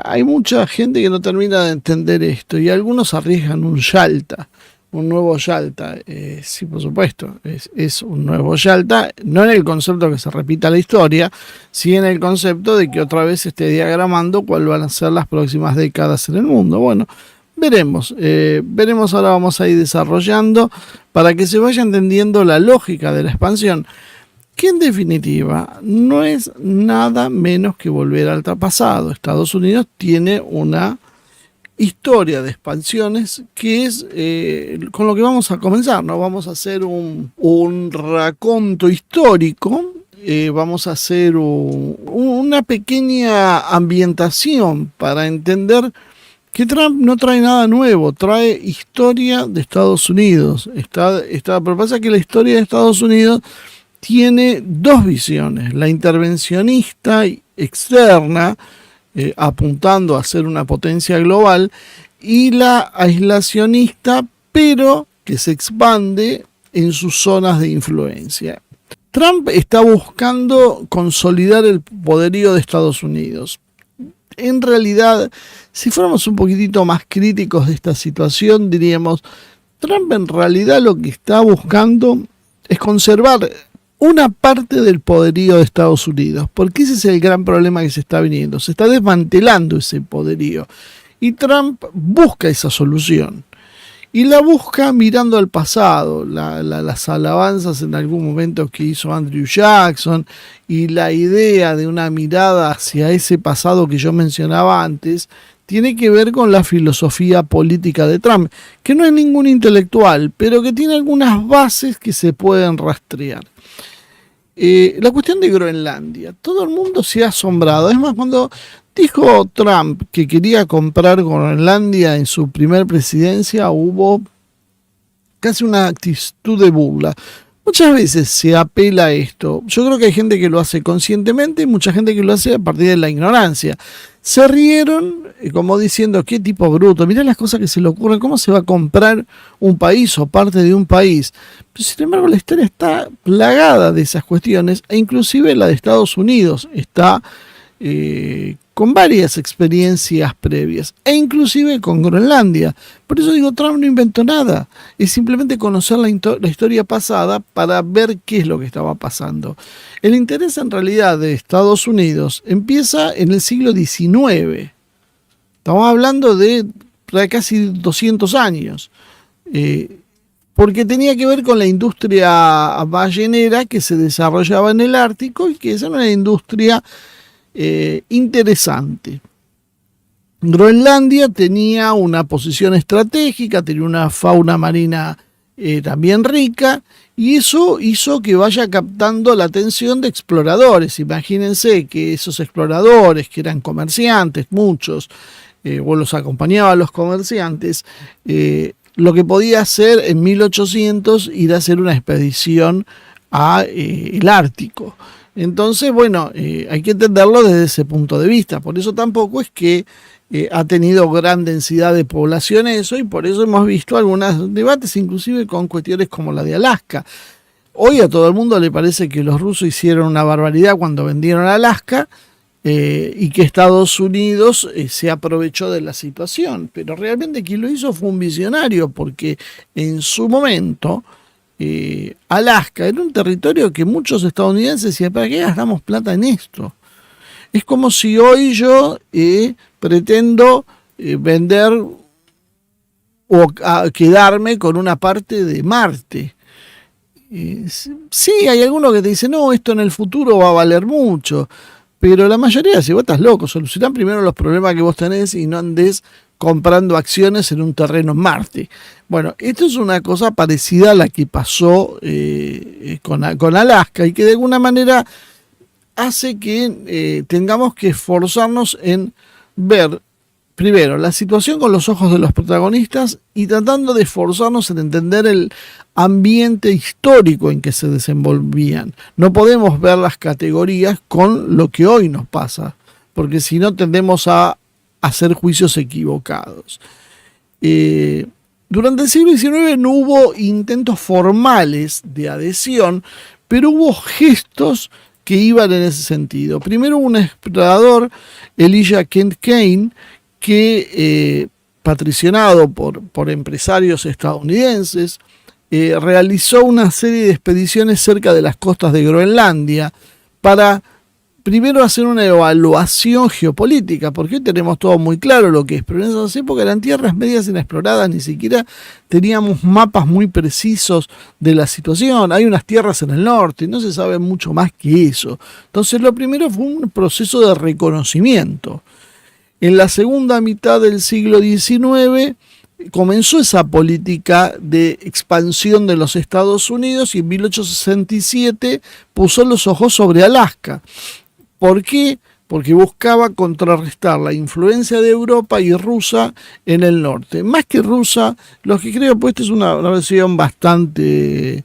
hay mucha gente que no termina de entender esto y algunos arriesgan un nuevo Yalta. Sí, por supuesto, es un nuevo Yalta, no en el concepto que se repita la historia, sí en el concepto de que otra vez se esté diagramando cuáles van a ser las próximas décadas en el mundo. Bueno, veremos, ahora vamos a ir desarrollando para que se vaya entendiendo la lógica de la expansión, que en definitiva no es nada menos que volver al pasado. Estados Unidos tiene una historia de expansiones que es con lo que vamos a comenzar, ¿no? Vamos a hacer un raconto histórico, vamos a hacer una pequeña ambientación para entender que Trump no trae nada nuevo, trae historia de Estados Unidos. Pero pasa que la historia de Estados Unidos tiene dos visiones: la intervencionista externa, apuntando a ser una potencia global, y la aislacionista, pero que se expande en sus zonas de influencia. Trump está buscando consolidar el poderío de Estados Unidos. En realidad, si fuéramos un poquitito más críticos de esta situación, diríamos, Trump en realidad lo que está buscando es conservar una parte del poderío de Estados Unidos, porque ese es el gran problema que se está viniendo. Se está desmantelando ese poderío y Trump busca esa solución. Y la busca mirando al pasado, las alabanzas en algún momento que hizo Andrew Jackson y la idea de una mirada hacia ese pasado que yo mencionaba antes, tiene que ver con la filosofía política de Trump, que no es ningún intelectual, pero que tiene algunas bases que se pueden rastrear. La cuestión de Groenlandia, todo el mundo se ha asombrado. Es más, cuando dijo Trump que quería comprar Groenlandia en su primer presidencia, hubo casi una actitud de burla. Muchas veces se apela a esto. Yo creo que hay gente que lo hace conscientemente y mucha gente que lo hace a partir de la ignorancia. Se rieron como diciendo, qué tipo bruto, mirá las cosas que se le ocurren, cómo se va a comprar un país o parte de un país. Pero sin embargo la historia está plagada de esas cuestiones, e inclusive la de Estados Unidos está con varias experiencias previas, e inclusive con Groenlandia. Por eso digo, Trump no inventó nada, es simplemente conocer la historia pasada para ver qué es lo que estaba pasando. El interés en realidad de Estados Unidos empieza en el siglo XIX, estamos hablando de casi 200 años, porque tenía que ver con la industria ballenera que se desarrollaba en el Ártico y que esa era una industria interesante. Groenlandia tenía una posición estratégica, tenía una fauna marina también rica, y eso hizo que vaya captando la atención de exploradores. Imagínense que esos exploradores, que eran comerciantes, muchos, o los acompañaban los comerciantes, lo que podía hacer en 1800 ir a hacer una expedición a el Ártico. Entonces, bueno, hay que entenderlo desde ese punto de vista. Por eso tampoco es que ha tenido gran densidad de población eso, y por eso hemos visto algunos debates, inclusive con cuestiones como la de Alaska. Hoy a todo el mundo le parece que los rusos hicieron una barbaridad cuando vendieron Alaska, y que Estados Unidos se aprovechó de la situación. Pero realmente quien lo hizo fue un visionario, porque en su momento Alaska era un territorio que muchos estadounidenses decían, ¿para qué gastamos plata en esto? Es como si hoy yo pretendo vender o quedarme con una parte de Marte. Sí, hay algunos que te dicen, no, esto en el futuro va a valer mucho, pero la mayoría, si vos estás loco, solucioná primero los problemas que vos tenés y no andes comprando acciones en un terreno en Marte. Bueno, esto es una cosa parecida a la que pasó con Alaska, y que de alguna manera hace que tengamos que esforzarnos en ver primero la situación con los ojos de los protagonistas, y tratando de esforzarnos en entender el ambiente histórico en que se desenvolvían. No podemos ver las categorías con lo que hoy nos pasa, porque si no tendemos a hacer juicios equivocados. Durante el siglo XIX no hubo intentos formales de adhesión, pero hubo gestos que iban en ese sentido. Primero, un explorador, Elijah Kent Kane, que patrocinado por empresarios estadounidenses, realizó una serie de expediciones cerca de las costas de Groenlandia para primero hacer una evaluación geopolítica, porque hoy tenemos todo muy claro lo que es, pero en esas épocas eran tierras medias inexploradas, ni siquiera teníamos mapas muy precisos de la situación. Hay unas tierras en el norte, no se sabe mucho más que eso. Entonces lo primero fue un proceso de reconocimiento. En la segunda mitad del siglo XIX comenzó esa política de expansión de los Estados Unidos y en 1867 puso los ojos sobre Alaska. ¿Por qué? Porque buscaba contrarrestar la influencia de Europa y rusa en el norte. Más que rusa, lo que creo, pues esta es una versión bastante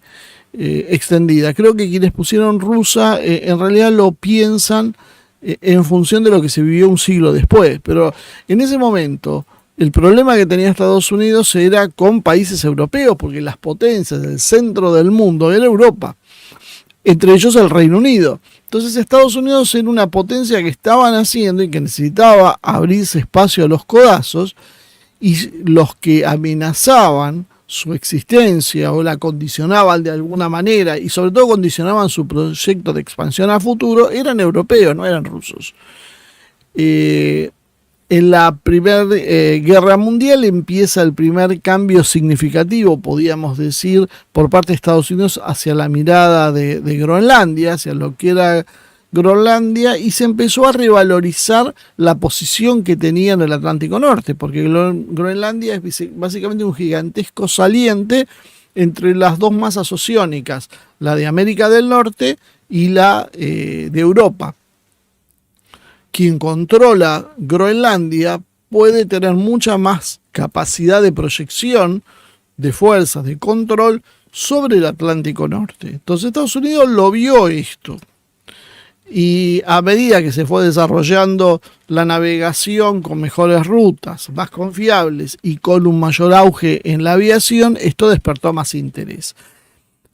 extendida. Creo que quienes pusieron rusa en realidad lo piensan en función de lo que se vivió un siglo después. Pero en ese momento el problema que tenía Estados Unidos era con países europeos, porque las potencias del centro del mundo era Europa, entre ellos el Reino Unido. Entonces Estados Unidos era una potencia que estaba naciendo y que necesitaba abrirse espacio a los codazos, y los que amenazaban su existencia o la condicionaban de alguna manera, y sobre todo condicionaban su proyecto de expansión a futuro, eran europeos, no eran rusos. En la Primera Guerra Mundial empieza el primer cambio significativo, podríamos decir, por parte de Estados Unidos hacia la mirada de Groenlandia, hacia lo que era Groenlandia, y se empezó a revalorizar la posición que tenía en el Atlántico Norte, porque Groenlandia es básicamente un gigantesco saliente entre las dos masas oceánicas, la de América del Norte y la de Europa. Quien controla Groenlandia puede tener mucha más capacidad de proyección, de fuerzas, de control sobre el Atlántico Norte. Entonces Estados Unidos lo vio esto. Y a medida que se fue desarrollando la navegación con mejores rutas, más confiables y con un mayor auge en la aviación, esto despertó más interés.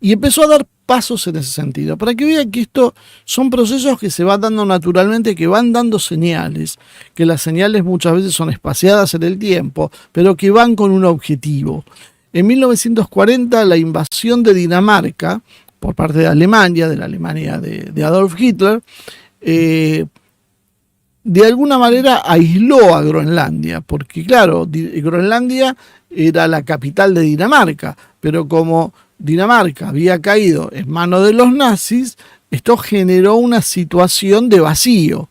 Y empezó a dar pasos en ese sentido, para que vean que esto son procesos que se van dando naturalmente, que van dando señales, que las señales muchas veces son espaciadas en el tiempo, pero que van con un objetivo. En 1940 la invasión de Dinamarca por parte de Alemania, de la Alemania de Adolf Hitler, de alguna manera aisló a Groenlandia, porque claro, Groenlandia era la capital de Dinamarca, pero como Dinamarca había caído en manos de los nazis, esto generó una situación de vacío.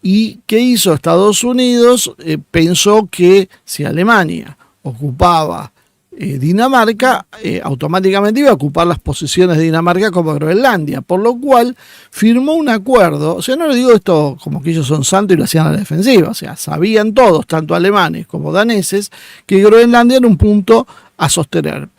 ¿Y qué hizo Estados Unidos? Pensó que si Alemania ocupaba Dinamarca, automáticamente iba a ocupar las posesiones de Dinamarca como Groenlandia, por lo cual firmó un acuerdo. O sea, no le digo esto como que ellos son santos y lo hacían a la defensiva, o sea, sabían todos, tanto alemanes como daneses, que Groenlandia era un punto a sostener.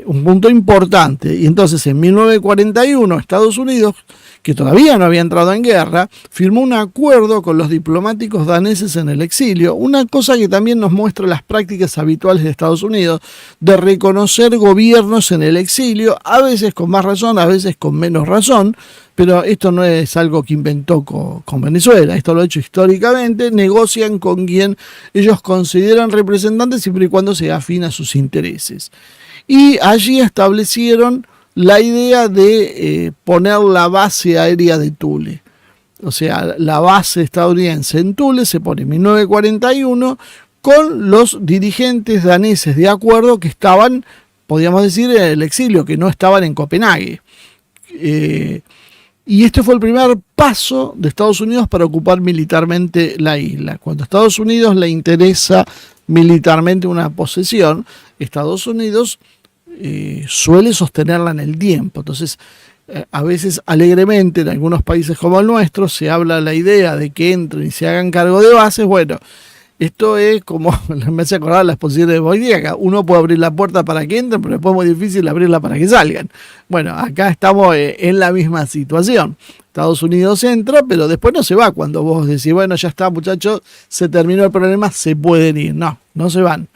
Un punto importante. Y entonces en 1941 Estados Unidos, que todavía no había entrado en guerra, firmó un acuerdo con los diplomáticos daneses en el exilio, una cosa que también nos muestra las prácticas habituales de Estados Unidos de reconocer gobiernos en el exilio, a veces con más razón, a veces con menos razón, pero esto no es algo que inventó con Venezuela, esto lo ha hecho históricamente, negocian con quien ellos consideran representantes siempre y cuando se afina a sus intereses. Y allí establecieron la idea de poner la base aérea de Thule. O sea, la base estadounidense en Thule se pone en 1941 con los dirigentes daneses de acuerdo que estaban, podríamos decir, en el exilio, que no estaban en Copenhague. Y este fue el primer paso de Estados Unidos para ocupar militarmente la isla. Cuando a Estados Unidos le interesa militarmente una posesión, Estados Unidos suele sostenerla en el tiempo. Entonces, a veces alegremente en algunos países como el nuestro se habla la idea de que entren y se hagan cargo de bases. Bueno, esto es como, me hace acordar las posiciones de hoy día, acá uno puede abrir la puerta para que entren, pero después es muy difícil abrirla para que salgan. Bueno, acá estamos en la misma situación. Estados Unidos entra, pero después no se va. Cuando vos decís, bueno, ya está, muchachos, se terminó el problema, se pueden ir. No, no se van.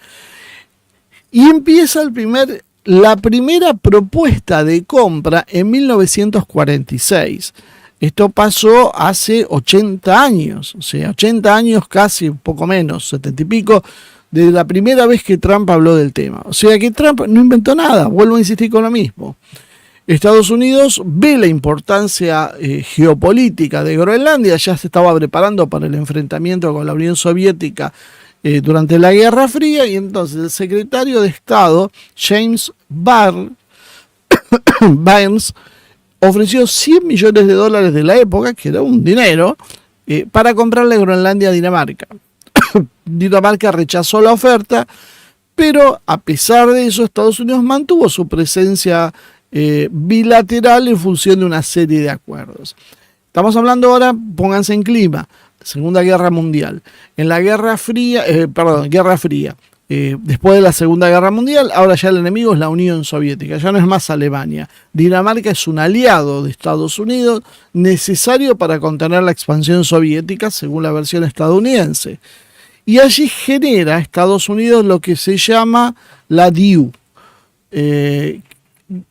Y empieza la primera propuesta de compra en 1946. Esto pasó hace 80 años, o sea, 80 años casi, un poco menos, 70 y pico, de la primera vez que Trump habló del tema. O sea que Trump no inventó nada, vuelvo a insistir con lo mismo. Estados Unidos ve la importancia geopolítica de Groenlandia, ya se estaba preparando para el enfrentamiento con la Unión Soviética durante la Guerra Fría, y entonces el secretario de Estado, James Barnes, ofreció $100 millones de la época, que era un dinero, para comprarle Groenlandia a Dinamarca. Dinamarca rechazó la oferta, pero a pesar de eso Estados Unidos mantuvo su presencia bilateral en función de una serie de acuerdos. Estamos hablando ahora, pónganse en clima, Segunda Guerra Mundial. En la Guerra Fría, después de la Segunda Guerra Mundial, ahora ya el enemigo es la Unión Soviética, ya no es más Alemania. Dinamarca es un aliado de Estados Unidos necesario para contener la expansión soviética, según la versión estadounidense. Y allí genera Estados Unidos lo que se llama la DIU,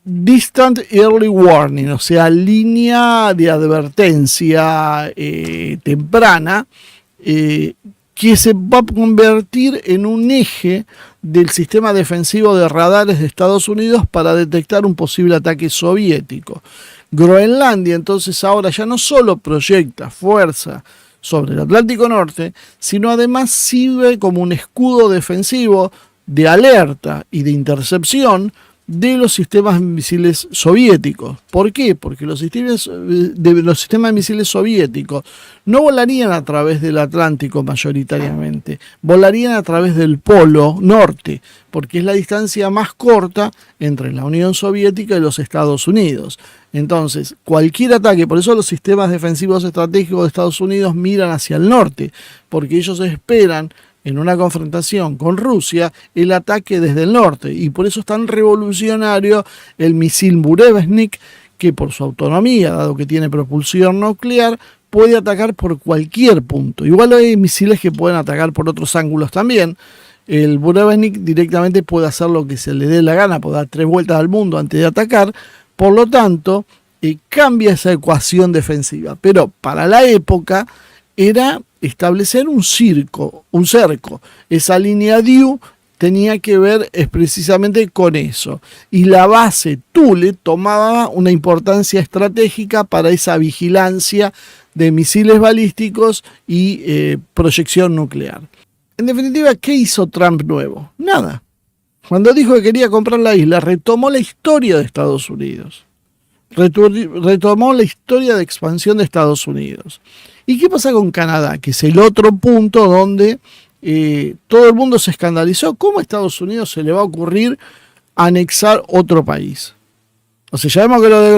Distant Early Warning, o sea, línea de advertencia temprana, que se va a convertir en un eje del sistema defensivo de radares de Estados Unidos para detectar un posible ataque soviético. Groenlandia entonces ahora ya no solo proyecta fuerza sobre el Atlántico Norte, sino además sirve como un escudo defensivo de alerta y de intercepción de los sistemas misiles soviéticos. ¿Por qué? Porque los sistemas de misiles soviéticos no volarían a través del Atlántico mayoritariamente, volarían a través del Polo Norte, porque es la distancia más corta entre la Unión Soviética y los Estados Unidos. Entonces, cualquier ataque, por eso los sistemas defensivos estratégicos de Estados Unidos miran hacia el norte, porque ellos esperan en una confrontación con Rusia el ataque desde el norte, y por eso es tan revolucionario el misil Burevestnik, que por su autonomía, dado que tiene propulsión nuclear, puede atacar por cualquier punto. Igual hay misiles que pueden atacar por otros ángulos también. El Burevestnik directamente puede hacer lo que se le dé la gana, puede dar 3 vueltas al mundo antes de atacar, por lo tanto cambia esa ecuación defensiva. Pero para la época era establecer un cerco. Esa línea DIU tenía que ver precisamente con eso. Y la base Thule tomaba una importancia estratégica para esa vigilancia de misiles balísticos y proyección nuclear. En definitiva, ¿qué hizo Trump nuevo? Nada. Cuando dijo que quería comprar la isla, retomó la historia de Estados Unidos. Retomó la historia de expansión de Estados Unidos. ¿Y qué pasa con Canadá? Que es el otro punto donde todo el mundo se escandalizó. ¿Cómo a Estados Unidos se le va a ocurrir anexar otro país? O sea, ya vemos que lo de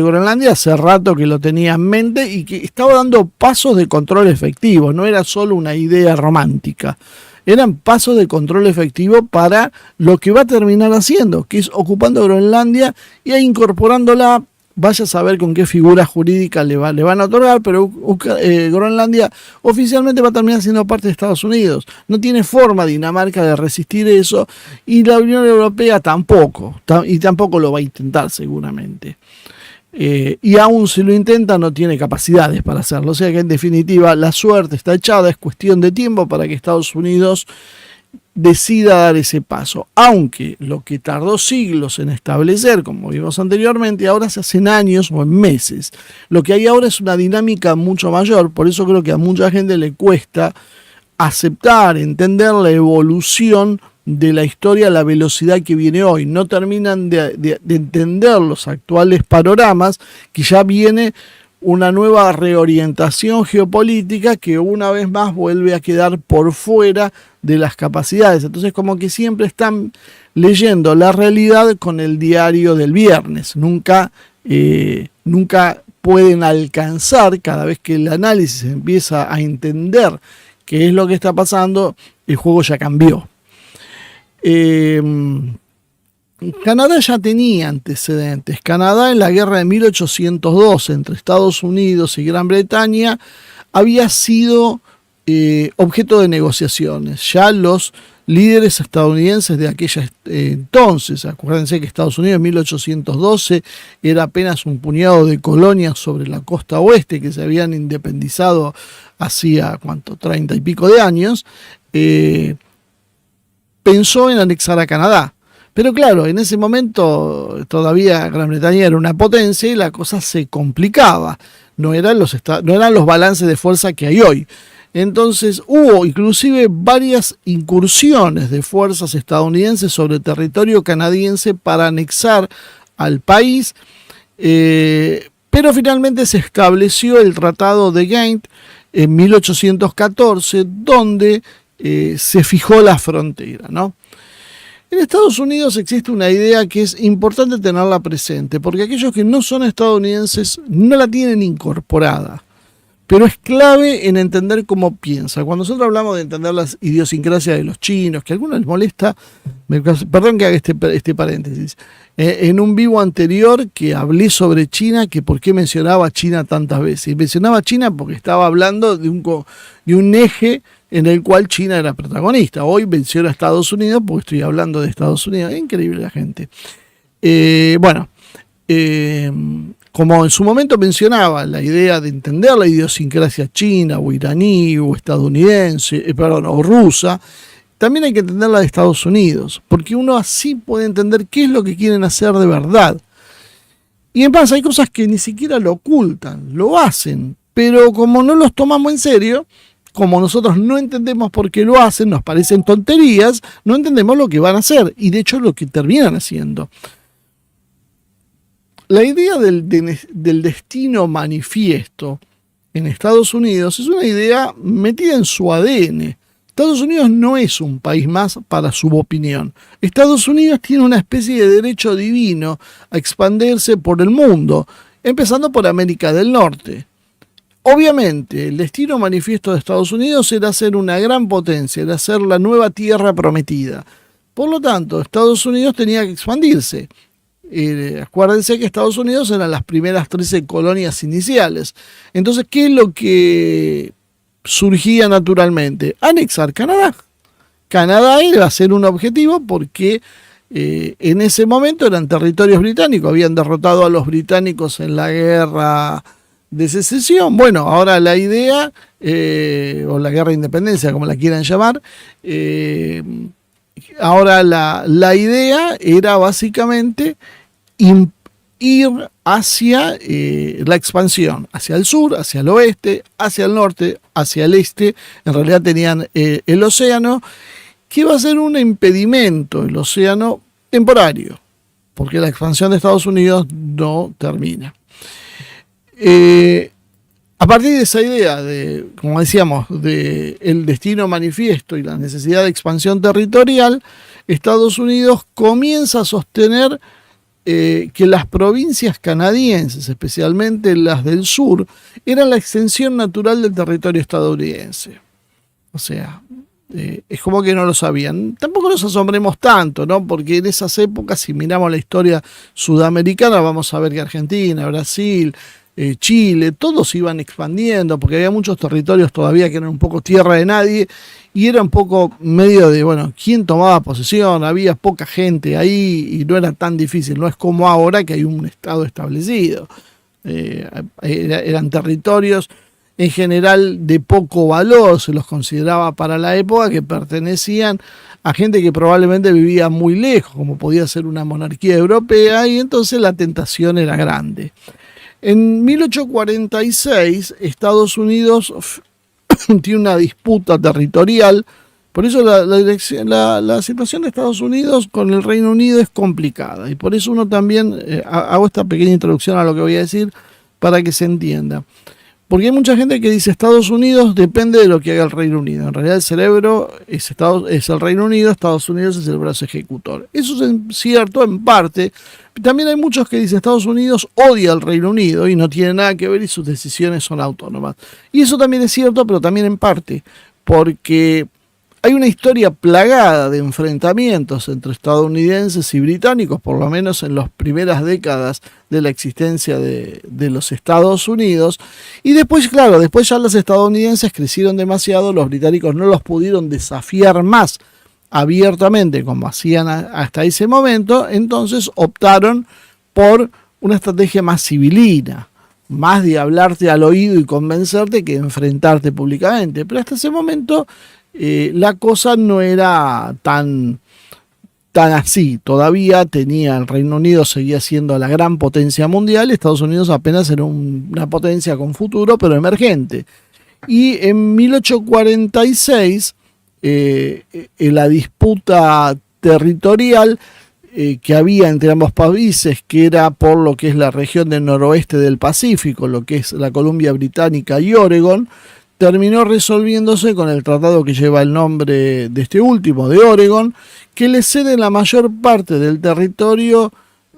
Groenlandia hace rato que lo tenía en mente y que estaba dando pasos de control efectivo. No era solo una idea romántica. Eran pasos de control efectivo para lo que va a terminar haciendo, que es ocupando Groenlandia y incorporándola. Vaya a saber con qué figura jurídica le van a otorgar, pero Groenlandia oficialmente va a terminar siendo parte de Estados Unidos. No tiene forma Dinamarca de resistir eso, y la Unión Europea tampoco, y tampoco lo va a intentar seguramente. Y aún si lo intenta, no tiene capacidades para hacerlo. O sea que en definitiva la suerte está echada, es cuestión de tiempo para que Estados Unidos decida dar ese paso, aunque lo que tardó siglos en establecer, como vimos anteriormente, ahora se hacen años o en meses. Lo que hay ahora es una dinámica mucho mayor, por eso creo que a mucha gente le cuesta aceptar, entender la evolución de la historia, la velocidad que viene hoy. No terminan de entender los actuales panoramas, que ya viene una nueva reorientación geopolítica que una vez más vuelve a quedar por fuera de las capacidades. Entonces, como que siempre están leyendo la realidad con el diario del viernes. Nunca pueden alcanzar, cada vez que el análisis empieza a entender qué es lo que está pasando, el juego ya cambió. Canadá ya tenía antecedentes. Canadá, en la guerra de 1812 entre Estados Unidos y Gran Bretaña, había sido objeto de negociaciones. Ya los líderes estadounidenses de aquella entonces, acuérdense que Estados Unidos en 1812 era apenas un puñado de colonias sobre la costa oeste que se habían independizado hacía, 30 y pico de años, pensó en anexar a Canadá. Pero claro, en ese momento todavía Gran Bretaña era una potencia y la cosa se complicaba. No eran los balances de fuerza que hay hoy. Entonces hubo inclusive varias incursiones de fuerzas estadounidenses sobre territorio canadiense para anexar al país, pero finalmente se estableció el Tratado de Ghent en 1814, donde se fijó la frontera, ¿no? En Estados Unidos existe una idea que es importante tenerla presente, porque aquellos que no son estadounidenses no la tienen incorporada, pero es clave en entender cómo piensa. Cuando nosotros hablamos de entender las idiosincrasias de los chinos, que a algunos les molesta, perdón que haga este paréntesis, en un vivo anterior que hablé sobre China, que por qué mencionaba China tantas veces. Y mencionaba China porque estaba hablando de un eje en el cual China era protagonista. Hoy menciono a Estados Unidos porque estoy hablando de Estados Unidos. Es increíble la gente. Como en su momento mencionaba, la idea de entender la idiosincrasia china o iraní o estadounidense, o rusa, también hay que entender la de Estados Unidos, porque uno así puede entender qué es lo que quieren hacer de verdad. Y en paz hay cosas que ni siquiera lo ocultan, lo hacen, pero como no los tomamos en serio, como nosotros no entendemos por qué lo hacen, nos parecen tonterías, no entendemos lo que van a hacer, y de hecho lo que terminan haciendo. La idea del destino manifiesto en Estados Unidos es una idea metida en su ADN. Estados Unidos no es un país más para su opinión. Estados Unidos tiene una especie de derecho divino a expandirse por el mundo, empezando por América del Norte. Obviamente, el destino manifiesto de Estados Unidos era ser una gran potencia, era ser la nueva tierra prometida. Por lo tanto, Estados Unidos tenía que expandirse. Acuérdense que Estados Unidos eran las primeras 13 colonias iniciales. Entonces, ¿qué es lo que surgía naturalmente? Anexar Canadá. Canadá iba a ser un objetivo porque en ese momento eran territorios británicos, habían derrotado a los británicos en la guerra de secesión. Bueno, ahora la idea, o la guerra de independencia, como la quieran llamar, ahora la idea era básicamente ir hacia la expansión, hacia el sur, hacia el oeste, hacia el norte, hacia el este. En realidad tenían el océano, que va a ser un impedimento, el océano temporario, porque la expansión de Estados Unidos no termina. A partir de esa idea de, como decíamos, de el destino manifiesto y la necesidad de expansión territorial, Estados Unidos comienza a sostener que las provincias canadienses, especialmente las del sur, eran la extensión natural del territorio estadounidense. O sea, es como que no lo sabían. Tampoco nos asombremos tanto, ¿no? Porque en esas épocas, si miramos la historia sudamericana, vamos a ver que Argentina, Brasil, Chile, todos iban expandiendo porque había muchos territorios todavía que eran un poco tierra de nadie y era un poco medio de, bueno, ¿quién tomaba posesión? Había poca gente ahí y no era tan difícil, no es como ahora que hay un estado establecido. Eran territorios en general de poco valor, se los consideraba para la época, que pertenecían a gente que probablemente vivía muy lejos, como podía ser una monarquía europea, y entonces la tentación era grande. En 1846, Estados Unidos tiene una disputa territorial, por eso la situación de Estados Unidos con el Reino Unido es complicada, y por eso uno también, hago esta pequeña introducción a lo que voy a decir para que se entienda. Porque hay mucha gente que dice Estados Unidos depende de lo que haga el Reino Unido. En realidad el cerebro es el Reino Unido, Estados Unidos es el brazo ejecutor. Eso es cierto en parte. También hay muchos que dicen Estados Unidos odia al Reino Unido y no tiene nada que ver y sus decisiones son autónomas. Y eso también es cierto, pero también en parte. Porque Hay una historia plagada de enfrentamientos entre estadounidenses y británicos, por lo menos en las primeras décadas de la existencia de los Estados Unidos. Y después, claro, después ya los estadounidenses crecieron demasiado, los británicos no los pudieron desafiar más abiertamente como hacían hasta ese momento, entonces optaron por una estrategia más civilina, más de hablarte al oído y convencerte que enfrentarte públicamente. Pero hasta ese momento la cosa no era tan así. Todavía tenía el Reino Unido, seguía siendo la gran potencia mundial, Estados Unidos apenas era una potencia con futuro, pero emergente. Y en 1846, en la disputa territorial que había entre ambos países, que era por lo que es la región del noroeste del Pacífico, lo que es la Columbia Británica y Oregón, terminó resolviéndose con el tratado que lleva el nombre de este último, de Oregón, que le cede la mayor parte del territorio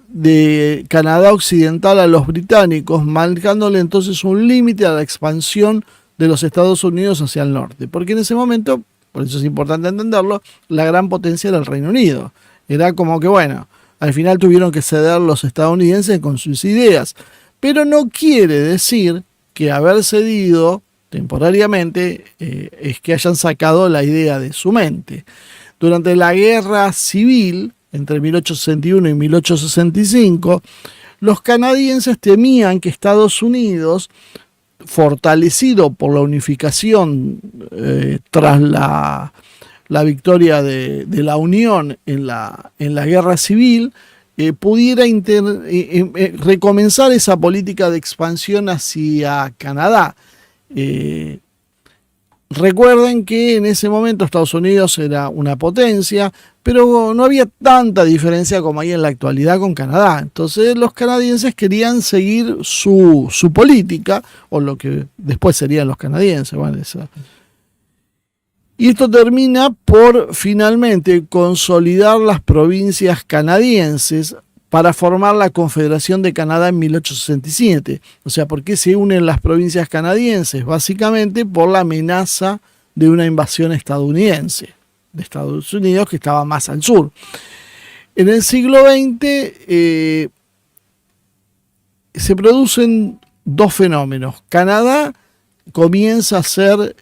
de Canadá Occidental a los británicos, marcándole entonces un límite a la expansión de los Estados Unidos hacia el norte. Porque en ese momento, por eso es importante entenderlo, la gran potencia era el Reino Unido. Era como que, bueno, al final tuvieron que ceder los estadounidenses con sus ideas. Pero no quiere decir que haber cedido temporariamente es que hayan sacado la idea de su mente. Durante la guerra civil, entre 1861 y 1865, los canadienses temían que Estados Unidos, fortalecido por la unificación tras la victoria de la Unión en la guerra civil, pudiera recomenzar esa política de expansión hacia Canadá. Recuerden que en ese momento Estados Unidos era una potencia, pero no había tanta diferencia como hay en la actualidad con Canadá. Entonces los canadienses querían seguir su política, o lo que después serían los canadienses. Bueno, y esto termina por finalmente consolidar las provincias canadienses para formar la Confederación de Canadá en 1867. O sea, ¿por qué se unen las provincias canadienses? Básicamente por la amenaza de una invasión estadounidense, de Estados Unidos, que estaba más al sur. En el siglo XX se producen dos fenómenos. Canadá comienza a ser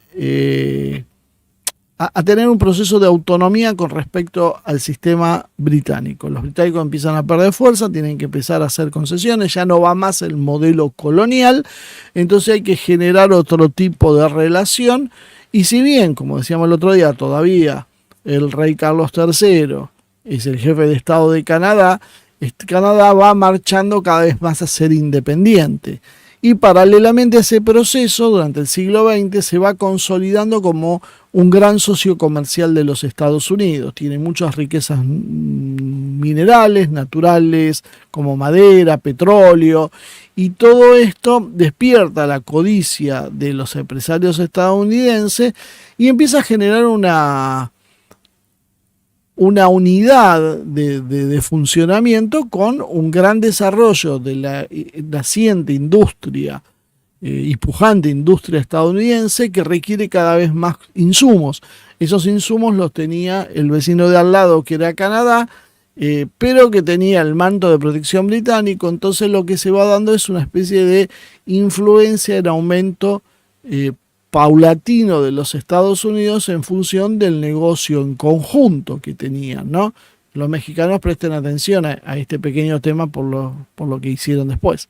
a tener un proceso de autonomía con respecto al sistema británico. Los británicos empiezan a perder fuerza, tienen que empezar a hacer concesiones, ya no va más el modelo colonial, entonces hay que generar otro tipo de relación. Y si bien, como decíamos el otro día, todavía el rey Carlos III es el jefe de Estado de Canadá, Canadá va marchando cada vez más a ser independiente. Y paralelamente a ese proceso, durante el siglo XX, se va consolidando como un gran socio comercial de los Estados Unidos. Tiene muchas riquezas minerales, naturales, como madera, petróleo, y todo esto despierta la codicia de los empresarios estadounidenses y empieza a generar una unidad de funcionamiento con un gran desarrollo de la naciente industria y pujante industria estadounidense, que requiere cada vez más insumos. Esos insumos los tenía el vecino de al lado, que era Canadá, pero que tenía el manto de protección británico. Entonces lo que se va dando es una especie de influencia en aumento paulatino de los Estados Unidos en función del negocio en conjunto que tenían, ¿no? Los mexicanos presten atención a este pequeño tema por lo que hicieron después.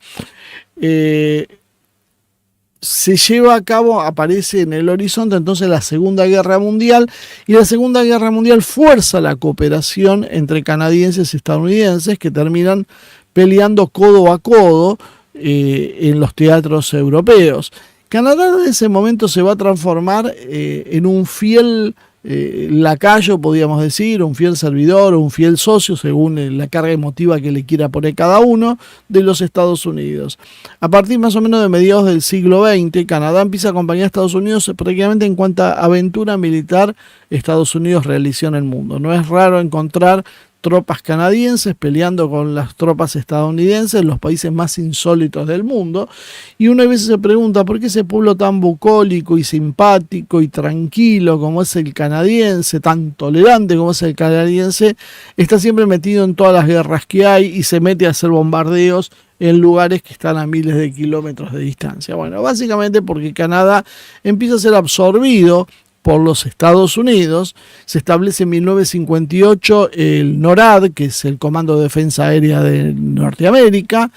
Se lleva a cabo, aparece en el horizonte entonces la Segunda Guerra Mundial, y la Segunda Guerra Mundial fuerza la cooperación entre canadienses y estadounidenses, que terminan peleando codo a codo en los teatros europeos. Canadá en ese momento se va a transformar en un fiel lacayo, podríamos decir, un fiel servidor o un fiel socio, según la carga emotiva que le quiera poner cada uno, de los Estados Unidos. A partir más o menos de mediados del siglo XX, Canadá empieza a acompañar a Estados Unidos prácticamente en cuanta aventura militar Estados Unidos realizó en el mundo. No es raro encontrar tropas canadienses peleando con las tropas estadounidenses en los países más insólitos del mundo. Y una vez se pregunta por qué ese pueblo tan bucólico y simpático y tranquilo como es el canadiense, tan tolerante como es el canadiense, está siempre metido en todas las guerras que hay y se mete a hacer bombardeos en lugares que están a miles de kilómetros de distancia. Bueno, básicamente porque Canadá empieza a ser absorbido por los Estados Unidos. Se establece en 1958 el NORAD, que es el Comando de Defensa Aérea de Norteamérica,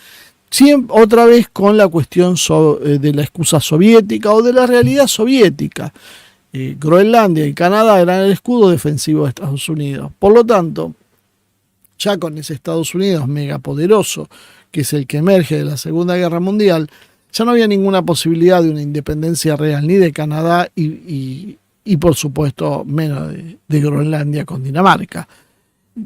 otra vez con la cuestión de la excusa soviética o de la realidad soviética. Groenlandia y Canadá eran el escudo defensivo de Estados Unidos. Por lo tanto, ya con ese Estados Unidos megapoderoso, que es el que emerge de la Segunda Guerra Mundial, ya no había ninguna posibilidad de una independencia real ni de Canadá y por supuesto menos de Groenlandia con Dinamarca.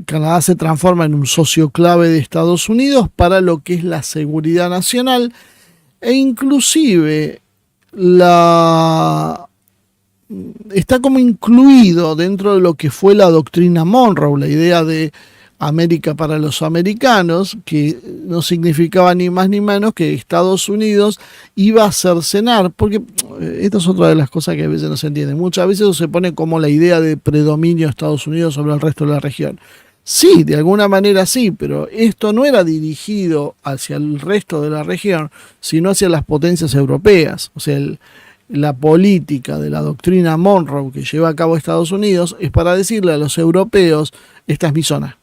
Canadá se transforma en un socio clave de Estados Unidos para lo que es la seguridad nacional e inclusive está como incluido dentro de lo que fue la doctrina Monroe, la idea de América para los americanos, que no significaba ni más ni menos que Estados Unidos iba a cercenar, porque esta es otra de las cosas que a veces no se entiende. Muchas veces se pone como la idea de predominio de Estados Unidos sobre el resto de la región. Sí, de alguna manera sí, pero esto no era dirigido hacia el resto de la región, sino hacia las potencias europeas. O sea, la política de la doctrina Monroe que lleva a cabo Estados Unidos es para decirle a los europeos, esta es mi zona.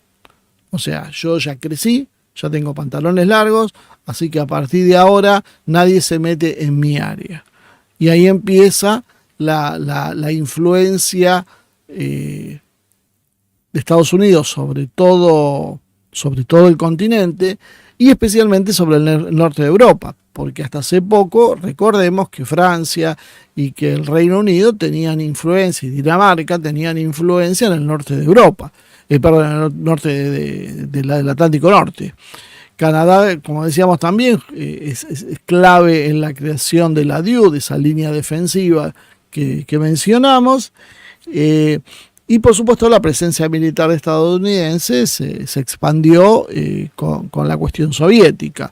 O sea, yo ya crecí, ya tengo pantalones largos, así que a partir de ahora nadie se mete en mi área. Y ahí empieza la influencia de Estados Unidos sobre todo el continente y especialmente sobre el norte de Europa, porque hasta hace poco recordemos que Francia y que el Reino Unido tenían influencia y Dinamarca tenían influencia en el norte de Europa. Perdón, en el norte del Atlántico Norte. Canadá, como decíamos también, es clave en la creación de la DIU, de esa línea defensiva que mencionamos. Y por supuesto la presencia militar estadounidense se expandió con la cuestión soviética.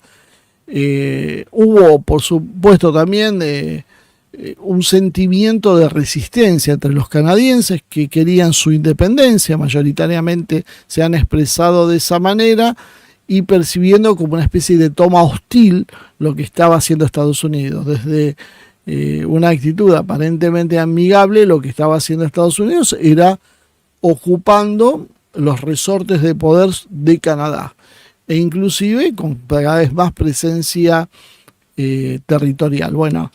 Hubo, por supuesto, también un sentimiento de resistencia entre los canadienses que querían su independencia, mayoritariamente se han expresado de esa manera y percibiendo como una especie de toma hostil lo que estaba haciendo Estados Unidos. Desde una actitud aparentemente amigable, lo que estaba haciendo Estados Unidos era ocupando los resortes de poder de Canadá e inclusive con cada vez más presencia territorial. Bueno,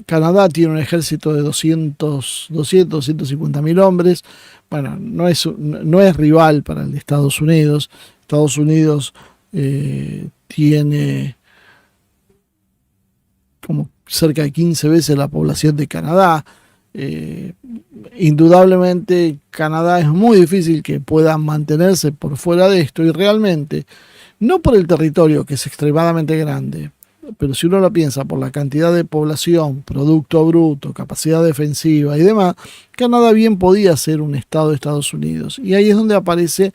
Canadá tiene un ejército de 250.000 hombres. Bueno, no es rival para el de Estados Unidos. Estados Unidos tiene como cerca de 15 veces la población de Canadá. Indudablemente Canadá es muy difícil que pueda mantenerse por fuera de esto y realmente, no por el territorio que es extremadamente grande, pero si uno lo piensa por la cantidad de población, producto bruto, capacidad defensiva y demás, Canadá bien podía ser un estado de Estados Unidos. Y ahí es donde aparece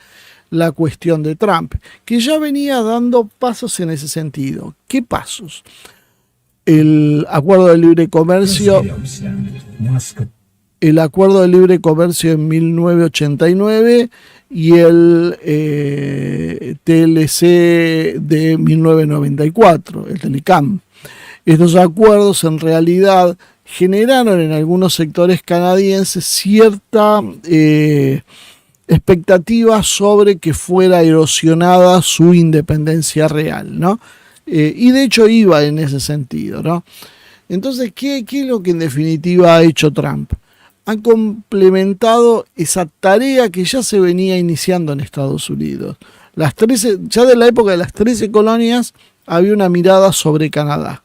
la cuestión de Trump, que ya venía dando pasos en ese sentido. ¿Qué pasos? El acuerdo de libre comercio, en 1989 y el TLC de 1994, el Telecam. Estos acuerdos en realidad generaron en algunos sectores canadienses cierta expectativa sobre que fuera erosionada su independencia real, ¿no? Y de hecho iba en ese sentido, ¿no? Entonces, ¿qué es lo que en definitiva ha hecho Trump? Ha complementado esa tarea que ya se venía iniciando en Estados Unidos. Ya de la época de las 13 colonias había una mirada sobre Canadá.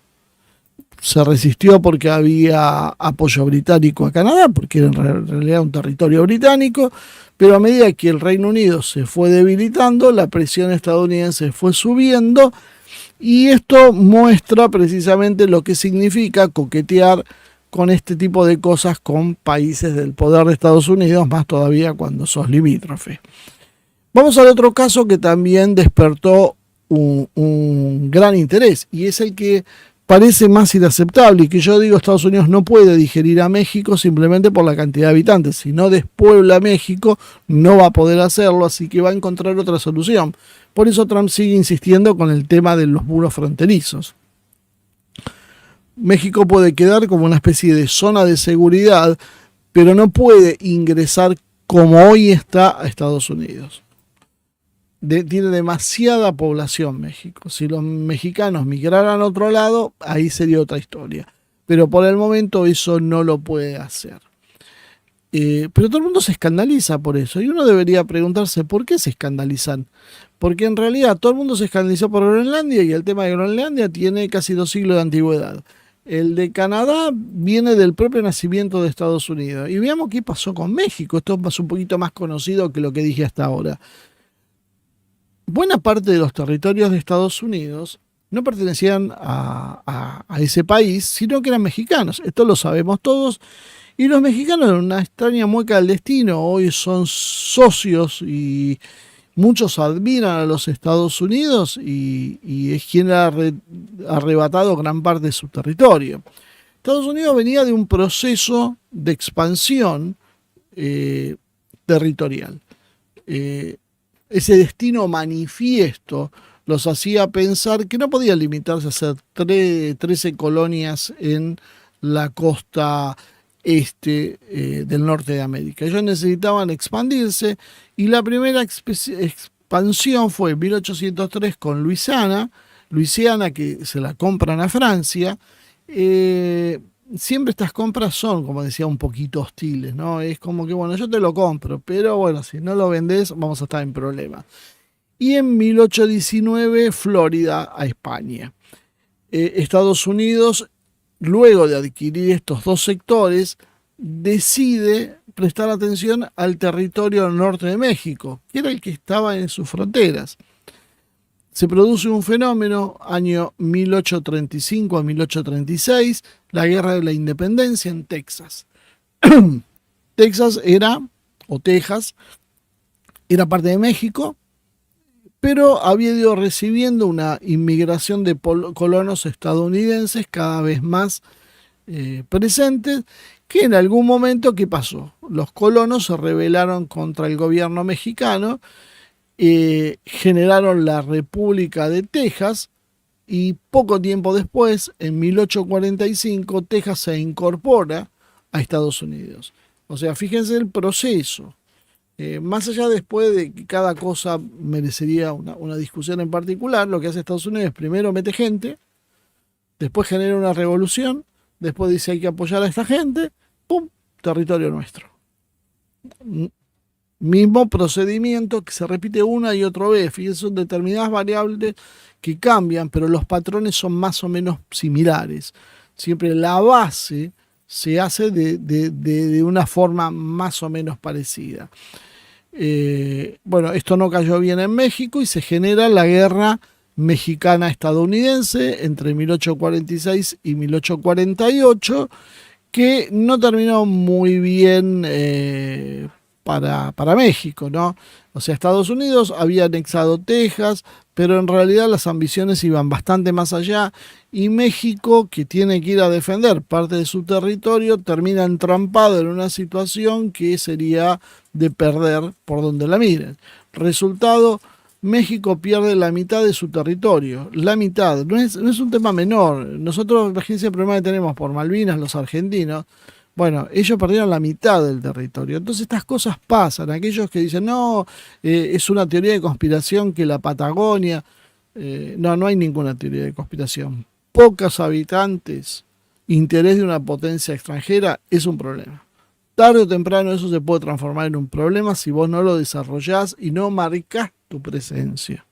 Se resistió porque había apoyo británico a Canadá, porque era en realidad un territorio británico, pero a medida que el Reino Unido se fue debilitando, la presión estadounidense fue subiendo. Y esto muestra precisamente lo que significa coquetear con este tipo de cosas con países del poder de Estados Unidos, más todavía cuando sos limítrofe. Vamos al otro caso que también despertó un gran interés, y es el que parece más inaceptable y que yo digo Estados Unidos no puede digerir a México simplemente por la cantidad de habitantes. Si no despuebla México, no va a poder hacerlo, así que va a encontrar otra solución. Por eso Trump sigue insistiendo con el tema de los muros fronterizos. México puede quedar como una especie de zona de seguridad, pero no puede ingresar como hoy está a Estados Unidos. Tiene demasiada población México. Si los mexicanos migraran a otro lado, ahí sería otra historia. Pero por el momento eso no lo puede hacer. Pero todo el mundo se escandaliza por eso. Y uno debería preguntarse por qué se escandalizan. Porque en realidad todo el mundo se escandalizó por Groenlandia y el tema de Groenlandia tiene casi 2 siglos de antigüedad. El de Canadá viene del propio nacimiento de Estados Unidos. Y veamos qué pasó con México. Esto es un poquito más conocido que lo que dije hasta ahora. Buena parte de los territorios de Estados Unidos no pertenecían a ese país, sino que eran mexicanos. Esto lo sabemos todos. Y los mexicanos, en una extraña mueca del destino, hoy son socios y muchos admiran a los Estados Unidos y es quien ha arrebatado gran parte de su territorio. Estados Unidos venía de un proceso de expansión territorial. Ese destino manifiesto los hacía pensar que no podían limitarse a hacer 13 colonias en la costa este del norte de América. Ellos necesitaban expandirse y la primera expansión fue en 1803 con Luisiana, que se la compran a Francia. Siempre estas compras son, como decía, un poquito hostiles, ¿no? Es como que, bueno, yo te lo compro, pero bueno, si no lo vendés, vamos a estar en problemas. Y en 1819, Florida a España. Estados Unidos, luego de adquirir estos dos sectores, decide prestar atención al territorio norte de México, que era el que estaba en sus fronteras. Se produce un fenómeno, año 1835 a 1836, la Guerra de la Independencia en Texas. Texas Texas, era parte de México, pero había ido recibiendo una inmigración de colonos estadounidenses cada vez más presentes, que en algún momento, ¿qué pasó? Los colonos se rebelaron contra el gobierno mexicano, generaron la República de Texas y poco tiempo después, en 1845, Texas se incorpora a Estados Unidos. O sea, fíjense el proceso. Más allá después de que cada cosa merecería una discusión en particular, lo que hace Estados Unidos es primero mete gente, después genera una revolución, después dice hay que apoyar a esta gente, ¡pum!, territorio nuestro. Mismo procedimiento que se repite una y otra vez. Fíjense, son determinadas variables que cambian, pero los patrones son más o menos similares. Siempre la base se hace de una forma más o menos parecida. Bueno, esto no cayó bien en México y se genera la guerra mexicana-estadounidense entre 1846 y 1848, que no terminó muy bien para México, ¿no? O sea, Estados Unidos había anexado Texas, pero en realidad las ambiciones iban bastante más allá y México, que tiene que ir a defender parte de su territorio, termina entrampado en una situación que sería de perder por donde la miren. Resultado, México pierde la mitad de su territorio. La mitad, no es un tema menor. Nosotros, imagínense el problema que tenemos por Malvinas, los argentinos. Bueno, ellos perdieron la mitad del territorio. Entonces estas cosas pasan. Aquellos que dicen, no, es una teoría de conspiración que la Patagonia... no hay ninguna teoría de conspiración. Pocos habitantes, interés de una potencia extranjera es un problema. Tarde o temprano eso se puede transformar en un problema si vos no lo desarrollás y no marcás tu presencia.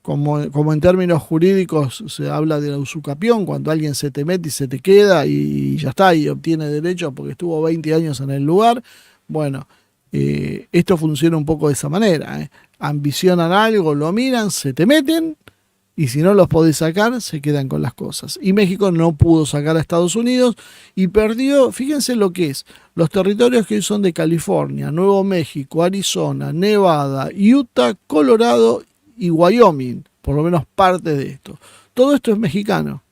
Como en términos jurídicos se habla de la usucapión, cuando alguien se te mete y se te queda y ya está, y obtiene derechos porque estuvo 20 años en el lugar. Bueno, esto funciona un poco de esa manera. Ambicionan algo, lo miran, se te meten y si no los podés sacar, se quedan con las cosas. Y México no pudo sacar a Estados Unidos y perdió, fíjense lo que es, los territorios que hoy son de California, Nuevo México, Arizona, Nevada, Utah, Colorado y Wyoming, por lo menos parte de esto. Todo esto es mexicano.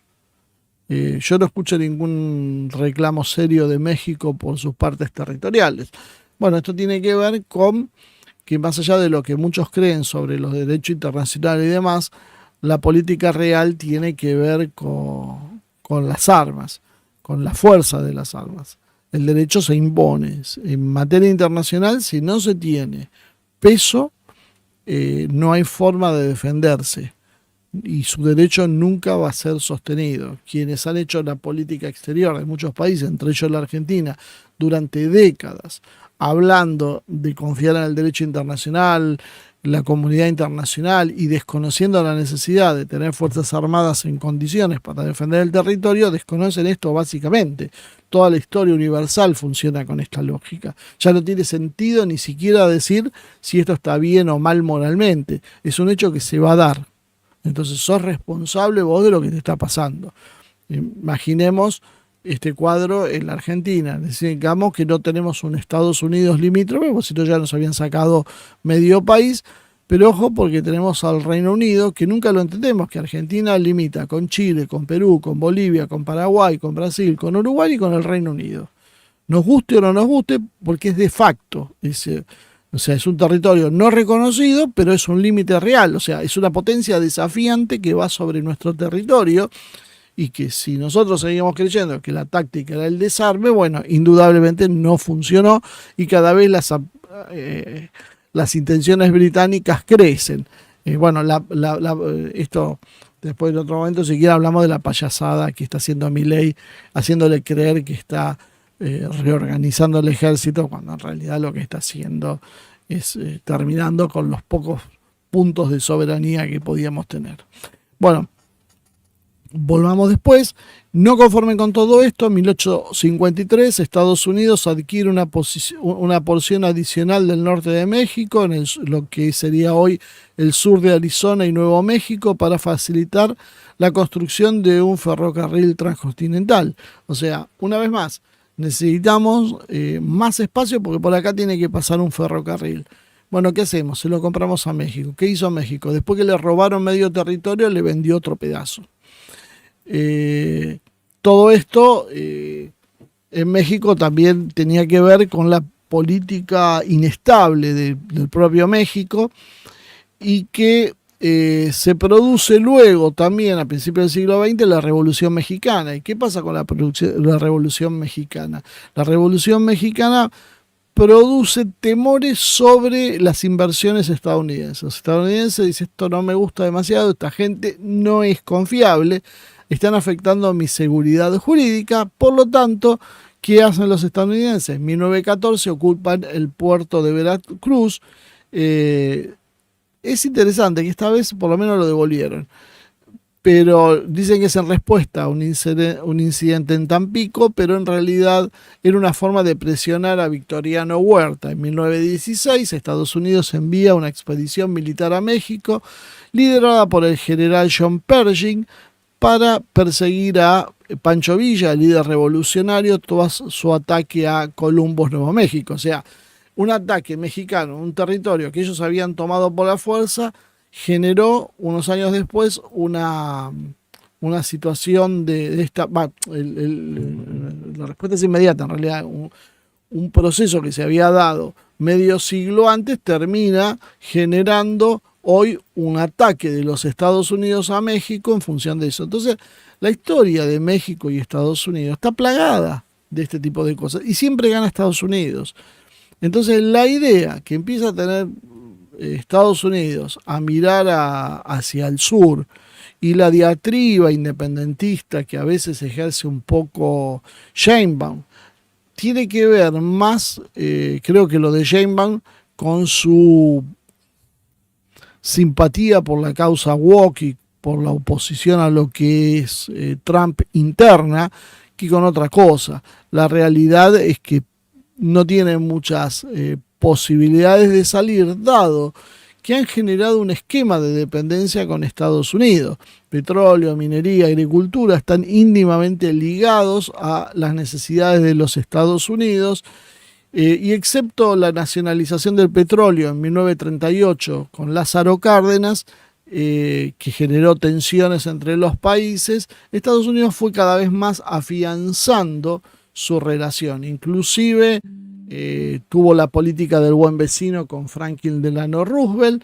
Yo no escucho ningún reclamo serio de México por sus partes territoriales. Bueno, esto tiene que ver con que más allá de lo que muchos creen sobre los derechos internacionales y demás, la política real tiene que ver con las armas, con la fuerza de las armas. El derecho se impone. En materia internacional, si no se tiene peso, no hay forma de defenderse. Y su derecho nunca va a ser sostenido. Quienes han hecho la política exterior de muchos países, entre ellos la Argentina, durante décadas, hablando de confiar en el derecho internacional, la comunidad internacional y desconociendo la necesidad de tener fuerzas armadas en condiciones para defender el territorio, desconocen esto básicamente. Toda la historia universal funciona con esta lógica. Ya no tiene sentido ni siquiera decir si esto está bien o mal moralmente. Es un hecho que se va a dar. Entonces sos responsable vos de lo que te está pasando. Imaginemos este cuadro en la Argentina. Digamos que no tenemos un Estados Unidos limítrofe, porque si no ya nos habían sacado medio país. Pero ojo, porque tenemos al Reino Unido, que nunca lo entendemos, que Argentina limita con Chile, con Perú, con Bolivia, con Paraguay, con Brasil, con Uruguay y con el Reino Unido. Nos guste o no nos guste, porque es de facto. O sea, es un territorio no reconocido, pero es un límite real. O sea, es una potencia desafiante que va sobre nuestro territorio y que si nosotros seguimos creyendo que la táctica era el desarme, bueno, indudablemente no funcionó y cada vez las intenciones británicas crecen. Bueno, esto después en otro momento, si quiere, hablamos de la payasada que está haciendo Milei, haciéndole creer que está reorganizando el ejército, cuando en realidad lo que está haciendo es terminando con los pocos puntos de soberanía que podíamos tener. Bueno, volvamos después. No conforme con todo esto, en 1853 Estados Unidos adquiere una porción adicional del norte de México, en lo que sería hoy el sur de Arizona y Nuevo México, para facilitar la construcción de un ferrocarril transcontinental. O sea, una vez más, necesitamos más espacio porque por acá tiene que pasar un ferrocarril. Bueno, ¿qué hacemos? Se lo compramos a México. ¿Qué hizo México? Después que le robaron medio territorio, le vendió otro pedazo. Todo esto en México también tenía que ver con la política inestable del propio México y que se produce luego también a principios del siglo XX la Revolución Mexicana. ¿Y qué pasa con la Revolución Mexicana? La Revolución Mexicana produce temores sobre las inversiones estadounidenses. Los estadounidenses dicen, esto no me gusta demasiado, esta gente no es confiable, están afectando mi seguridad jurídica, por lo tanto, ¿qué hacen los estadounidenses? En 1914 ocupan el puerto de Veracruz. Es interesante que esta vez por lo menos lo devolvieron, pero dicen que es en respuesta a un incidente en Tampico, pero en realidad era una forma de presionar a Victoriano Huerta. En 1916 Estados Unidos envía una expedición militar a México, liderada por el general John Pershing, para perseguir a Pancho Villa, el líder revolucionario, tras su ataque a Columbus, Nuevo México. O sea, un ataque mexicano, un territorio que ellos habían tomado por la fuerza, generó unos años después una situación de esta... la respuesta es inmediata, en realidad. Un proceso que se había dado medio siglo antes termina generando hoy un ataque de los Estados Unidos a México en función de eso. Entonces, la historia de México y Estados Unidos está plagada de este tipo de cosas y siempre gana Estados Unidos. Entonces, la idea que empieza a tener Estados Unidos a mirar hacia el sur y la diatriba independentista que a veces ejerce un poco Sheinbaum, tiene que ver más, creo que lo de Sheinbaum, con su simpatía por la causa woke y por la oposición a lo que es Trump interna, que con otra cosa. La realidad es que no tiene muchas posibilidades de salir, dado que han generado un esquema de dependencia con Estados Unidos. Petróleo, minería, agricultura están íntimamente ligados a las necesidades de los Estados Unidos. Y excepto la nacionalización del petróleo en 1938 con Lázaro Cárdenas, que generó tensiones entre los países, Estados Unidos fue cada vez más afianzando su relación. Inclusive tuvo la política del buen vecino con Franklin Delano Roosevelt,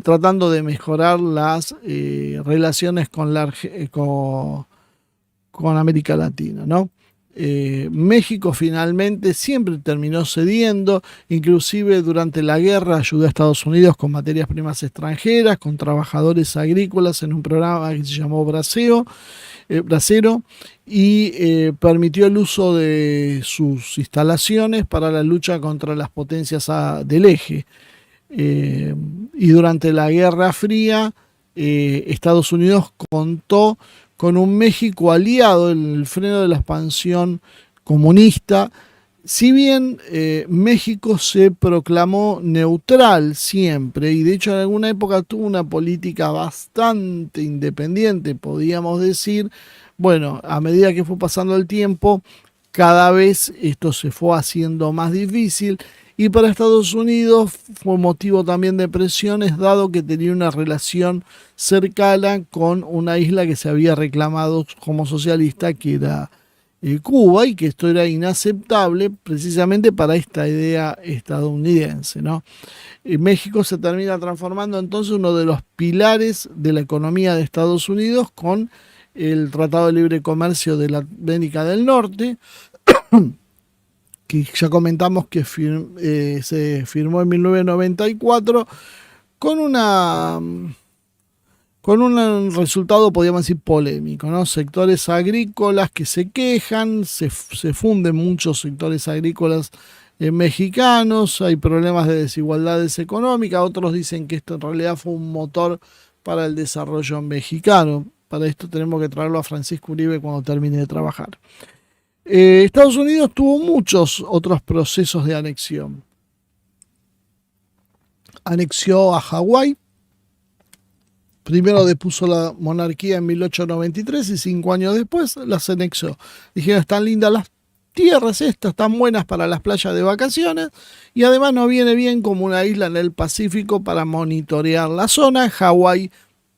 tratando de mejorar las relaciones con América Latina, ¿no? México finalmente siempre terminó cediendo, inclusive durante la guerra ayudó a Estados Unidos con materias primas extranjeras, con trabajadores agrícolas en un programa que se llamó Bracero, y permitió el uso de sus instalaciones para la lucha contra las potencias del eje. Y durante la Guerra Fría, Estados Unidos contó con un México aliado en el freno de la expansión comunista. Si bien México se proclamó neutral siempre, y de hecho en alguna época tuvo una política bastante independiente, podríamos decir, bueno, a medida que fue pasando el tiempo, cada vez esto se fue haciendo más difícil, y para Estados Unidos fue motivo también de presiones, dado que tenía una relación cercana con una isla que se había reclamado como socialista, que era Cuba, y que esto era inaceptable precisamente para esta idea estadounidense, ¿no? México se termina transformando entonces uno de los pilares de la economía de Estados Unidos con el Tratado de Libre Comercio de la América del Norte, que ya comentamos que se firmó en 1994 con con un resultado, podríamos decir, polémico, ¿no? Sectores agrícolas que se quejan, se funden muchos sectores agrícolas mexicanos, hay problemas de desigualdades económicas, otros dicen que esto en realidad fue un motor para el desarrollo mexicano. Para esto tenemos que traerlo a Francisco Uribe cuando termine de trabajar. Estados Unidos tuvo muchos otros procesos de anexión. Anexió a Hawái. Primero depuso la monarquía en 1893 y 5 años después las anexó. Dijeron, están lindas las tierras estas, están buenas para las playas de vacaciones, y además nos viene bien como una isla en el Pacífico para monitorear la zona. Hawái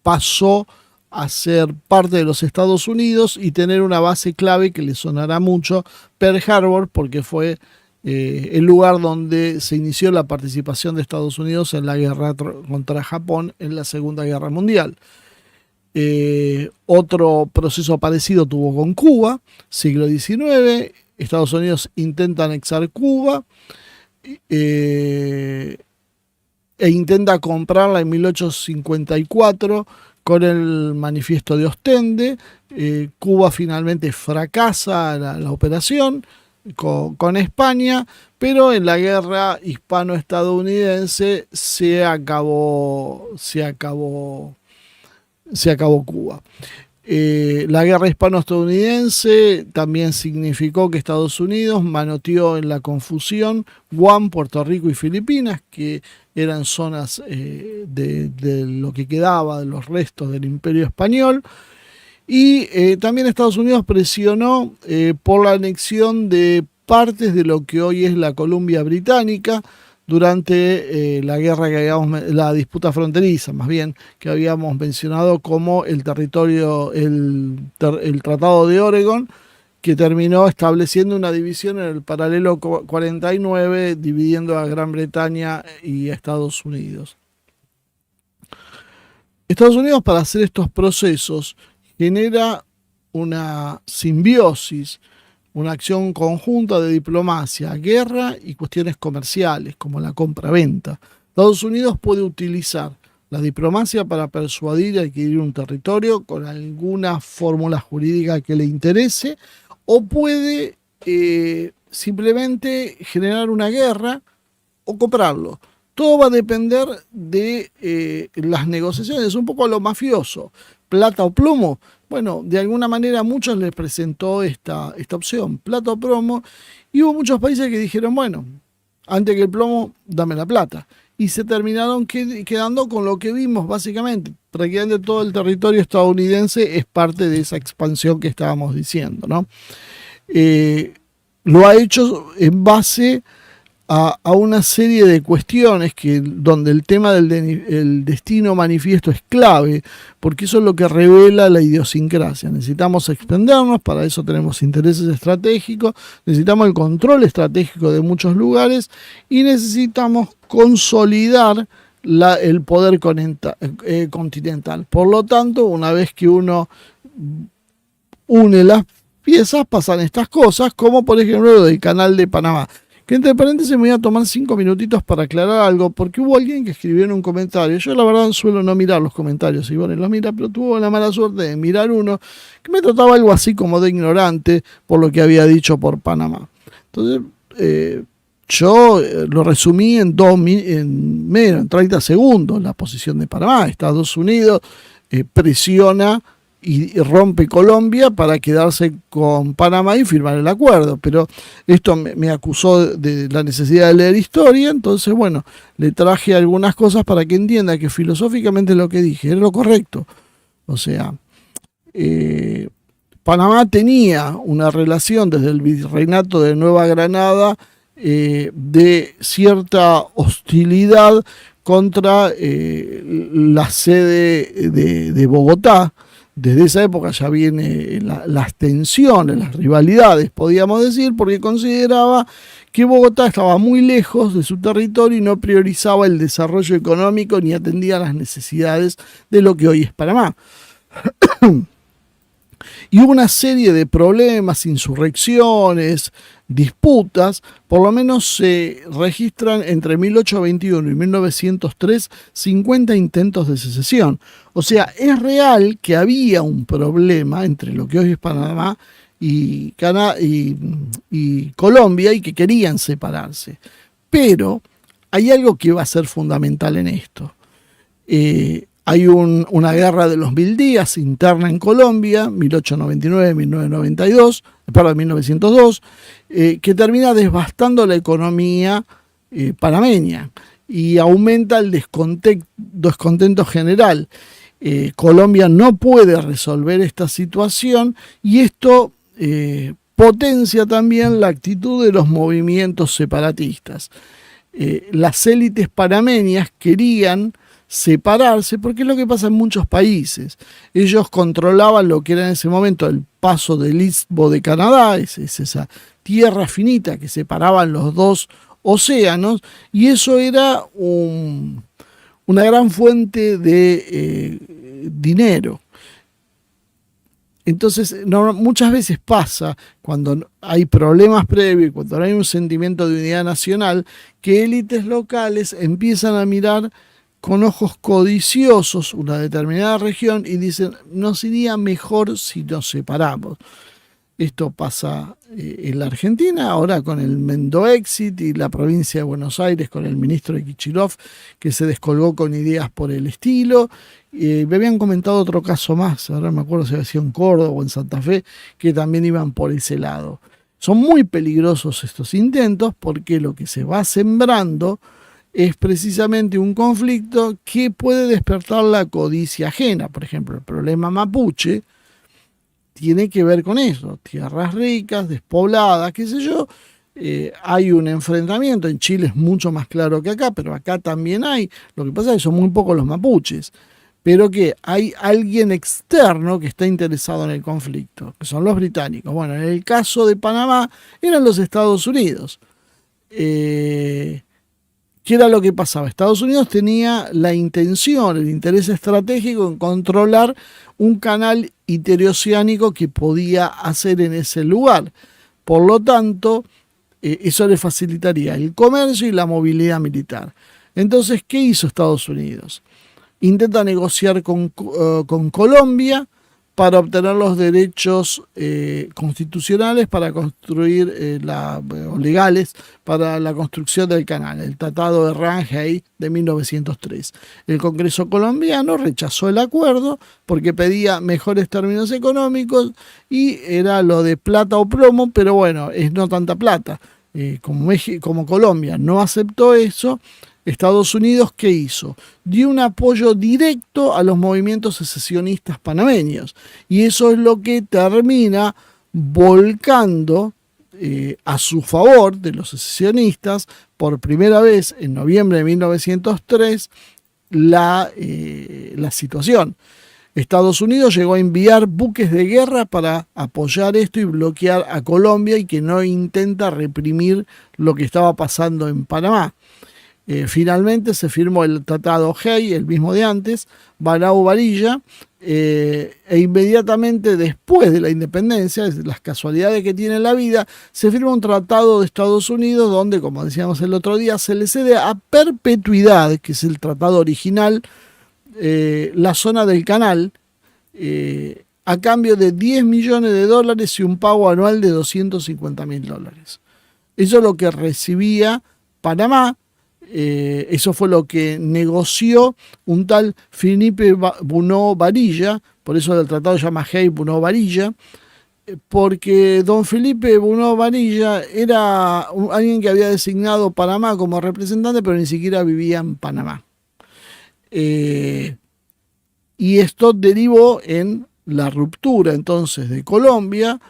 pasó a ser parte de los Estados Unidos y tener una base clave que le sonará mucho, Pearl Harbor, porque fue el lugar donde se inició la participación de Estados Unidos en la guerra contra Japón en la Segunda Guerra Mundial. Otro proceso parecido tuvo con Cuba, siglo XIX. Estados Unidos intenta anexar Cuba e intenta comprarla en 1854 con el manifiesto de Ostende. Cuba finalmente fracasa la operación con España, pero en la guerra hispano-estadounidense se acabó Cuba. La guerra hispano-estadounidense también significó que Estados Unidos manoteó en la confusión Guam, Puerto Rico y Filipinas, que eran zonas de lo que quedaba de los restos del Imperio Español. Y también Estados Unidos presionó por la anexión de partes de lo que hoy es la Columbia Británica durante la guerra la disputa fronteriza, más bien, que habíamos mencionado como el territorio, el Tratado de Oregón, que terminó estableciendo una división en el paralelo 49, dividiendo a Gran Bretaña y a Estados Unidos. Estados Unidos, para hacer estos procesos, genera una simbiosis, una acción conjunta de diplomacia, guerra y cuestiones comerciales, como la compra-venta. Estados Unidos puede utilizar la diplomacia para persuadir y adquirir un territorio con alguna fórmula jurídica que le interese, o puede simplemente generar una guerra o comprarlo. Todo va a depender de las negociaciones, un poco a lo mafioso. Plata o plomo. Bueno, de alguna manera a muchos les presentó esta opción, plata o plomo, y hubo muchos países que dijeron, bueno, antes que el plomo, dame la plata. y se terminaron quedando con lo que vimos básicamente. Prácticamente todo el territorio estadounidense es parte de esa expansión que estábamos diciendo, ¿no? Lo ha hecho en base a una serie de cuestiones donde el tema del destino manifiesto es clave, porque eso es lo que revela la idiosincrasia. Necesitamos expandernos, para eso tenemos intereses estratégicos, necesitamos el control estratégico de muchos lugares y necesitamos consolidar el poder continental. Por lo tanto, una vez que uno une las piezas, pasan estas cosas, como por ejemplo lo del Canal de Panamá. Que entre paréntesis me voy a tomar 5 minutitos para aclarar algo, porque hubo alguien que escribió en un comentario. Yo la verdad suelo no mirar los comentarios, Ivonne los mira, pero tuvo la mala suerte de mirar uno que me trataba algo así como de ignorante por lo que había dicho por Panamá. Entonces, yo lo resumí en 30 segundos, la posición de Panamá. Estados Unidos presiona y rompe Colombia para quedarse con Panamá y firmar el acuerdo, pero esto me acusó de la necesidad de leer historia, entonces bueno, le traje algunas cosas para que entienda que filosóficamente lo que dije era lo correcto. O sea, Panamá tenía una relación desde el virreinato de Nueva Granada de cierta hostilidad contra la sede de Bogotá. Desde esa época ya vienen las tensiones, las rivalidades, podríamos decir, porque consideraba que Bogotá estaba muy lejos de su territorio y no priorizaba el desarrollo económico ni atendía las necesidades de lo que hoy es Panamá. Y hubo una serie de problemas, insurrecciones, disputas, por lo menos se registran entre 1821 y 1903 50 intentos de secesión. O sea, es real que había un problema entre lo que hoy es Panamá y Colombia y que querían separarse. Pero hay algo que va a ser fundamental en esto. Hay una guerra de los 1000 días interna en Colombia, 1902, que termina devastando la economía panameña y aumenta el descontento general. Colombia no puede resolver esta situación y esto potencia también la actitud de los movimientos separatistas. Las élites panameñas querían separarse, porque es lo que pasa en muchos países. Ellos controlaban lo que era en ese momento el paso del Istmo de Canadá, es esa tierra finita que separaban los dos océanos, y eso era una gran fuente de dinero. Entonces, muchas veces pasa, cuando hay problemas previos, cuando no hay un sentimiento de unidad nacional, que élites locales empiezan a mirar con ojos codiciosos una determinada región y dicen, nos iría mejor si nos separamos. Esto pasa en la Argentina, ahora con el Mendoexit y la provincia de Buenos Aires con el ministro de Kichilov, que se descolgó con ideas por el estilo. Me habían comentado otro caso más, ahora me acuerdo si había sido en Córdoba o en Santa Fe, que también iban por ese lado. Son muy peligrosos estos intentos porque lo que se va sembrando es precisamente un conflicto que puede despertar la codicia ajena. Por ejemplo, el problema mapuche tiene que ver con eso, tierras ricas, despobladas, qué sé yo. Hay un enfrentamiento, en Chile es mucho más claro que acá, pero acá también hay. Lo que pasa es que son muy pocos los mapuches, pero que hay alguien externo que está interesado en el conflicto, que son los británicos. Bueno, en el caso de Panamá eran los Estados Unidos. ¿Qué era lo que pasaba? Estados Unidos tenía la intención, el interés estratégico en controlar un canal interoceánico que podía hacer en ese lugar. Por lo tanto, eso le facilitaría el comercio y la movilidad militar. Entonces, ¿qué hizo Estados Unidos? Intenta negociar con Colombia para obtener los derechos constitucionales para construir, legales, para la construcción del canal, el Tratado de Rangel de 1903. El Congreso colombiano rechazó el acuerdo porque pedía mejores términos económicos y era lo de plata o plomo, pero bueno, es no tanta plata. Como Colombia no aceptó eso, Estados Unidos, ¿qué hizo? Dio un apoyo directo a los movimientos secesionistas panameños. Y eso es lo que termina volcando a su favor de los secesionistas por primera vez en noviembre de 1903 la situación. Estados Unidos llegó a enviar buques de guerra para apoyar esto y bloquear a Colombia y que no intenta reprimir lo que estaba pasando en Panamá. Finalmente se firmó el Tratado Hay, el mismo de antes, Barao-Varilla, e inmediatamente después de la independencia, las casualidades que tiene la vida, se firma un tratado de Estados Unidos donde, como decíamos el otro día, se le cede a perpetuidad, que es el tratado original, la zona del canal, a cambio de $10 millones y un pago anual de $250.000. Eso es lo que recibía Panamá. Eso fue lo que negoció un tal Felipe Bunó Varilla, por eso el tratado se llama Hay Bunó Varilla, porque don Felipe Bunó Varilla era alguien que había designado Panamá como representante, pero ni siquiera vivía en Panamá. Y esto derivó en la ruptura entonces de Colombia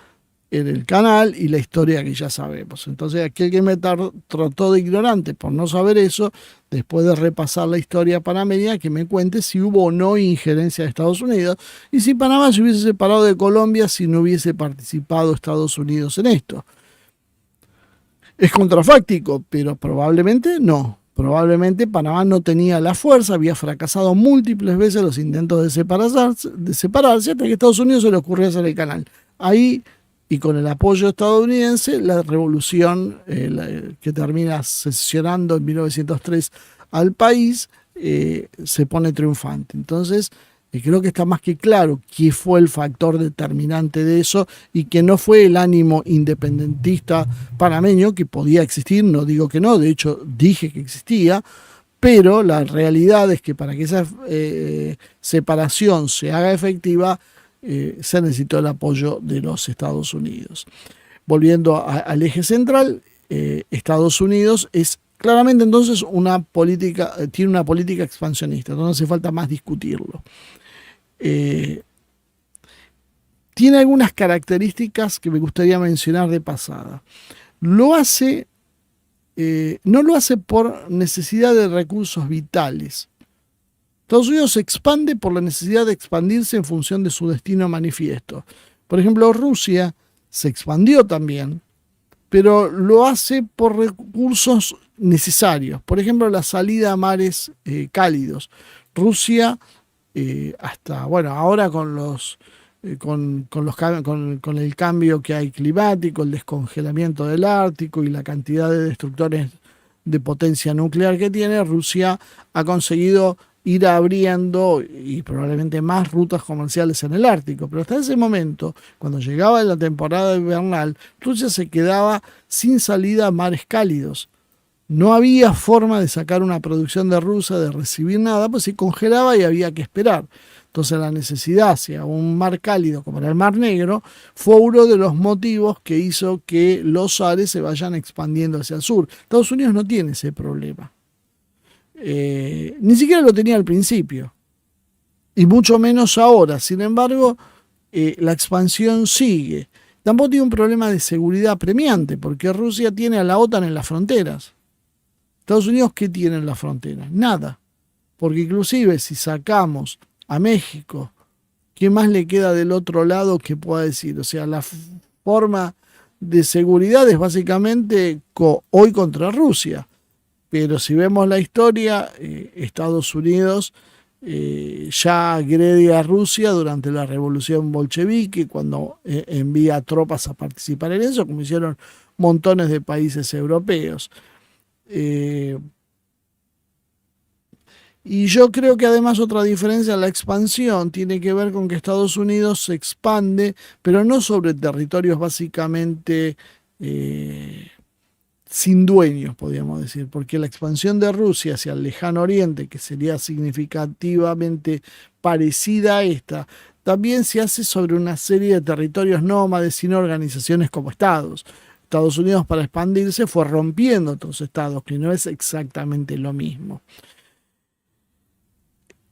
en el canal y la historia que ya sabemos. Entonces aquel que me trató de ignorante por no saber eso, después de repasar la historia panameña, que me cuente si hubo o no injerencia de Estados Unidos y si Panamá se hubiese separado de Colombia si no hubiese participado Estados Unidos en esto. Es contrafáctico, pero probablemente no. Probablemente Panamá no tenía la fuerza, había fracasado múltiples veces los intentos de separarse hasta que a Estados Unidos se le ocurrió hacer el canal. Ahí, y con el apoyo estadounidense, la revolución que termina secesionando en 1903 al país se pone triunfante. Entonces, creo que está más que claro qué fue el factor determinante de eso y que no fue el ánimo independentista panameño, que podía existir, no digo que no, de hecho dije que existía, pero la realidad es que para que esa separación se haga efectiva, se necesitó el apoyo de los Estados Unidos. Volviendo al eje central, Estados Unidos es claramente entonces tiene una política expansionista, no hace falta más discutirlo. Tiene algunas características que me gustaría mencionar de pasada. No lo hace por necesidad de recursos vitales. Estados Unidos se expande por la necesidad de expandirse en función de su destino manifiesto. Por ejemplo, Rusia se expandió también, pero lo hace por recursos necesarios. Por ejemplo, la salida a mares cálidos. Rusia, ahora con el cambio que hay climático, el descongelamiento del Ártico y la cantidad de destructores de potencia nuclear que tiene, Rusia ha conseguido ir abriendo y probablemente más rutas comerciales en el Ártico. Pero hasta ese momento, cuando llegaba la temporada invernal, Rusia se quedaba sin salida a mares cálidos. No había forma de sacar una producción de Rusia, de recibir nada, pues se congelaba y había que esperar. Entonces la necesidad hacia un mar cálido como era el Mar Negro fue uno de los motivos que hizo que los mares se vayan expandiendo hacia el sur. Estados Unidos no tiene ese problema. Ni siquiera lo tenía al principio. Y mucho menos ahora. Sin embargo, la expansión sigue. Tampoco tiene un problema de seguridad apremiante, porque Rusia tiene a la OTAN en las fronteras. Estados Unidos, ¿qué tiene en las fronteras? Nada. Porque inclusive si sacamos a México, ¿qué más le queda del otro lado que pueda decir? O sea, la forma de seguridad es básicamente hoy contra Rusia. Pero si vemos la historia, Estados Unidos ya agrede a Rusia durante la revolución bolchevique, cuando envía tropas a participar en eso, como hicieron montones de países europeos. Y yo creo que además otra diferencia en la expansión tiene que ver con que Estados Unidos se expande, pero no sobre territorios básicamente sin dueños, podríamos decir, porque la expansión de Rusia hacia el lejano oriente, que sería significativamente parecida a esta, también se hace sobre una serie de territorios nómades sin organizaciones como estados. Estados Unidos, para expandirse, fue rompiendo otros estados, que no es exactamente lo mismo.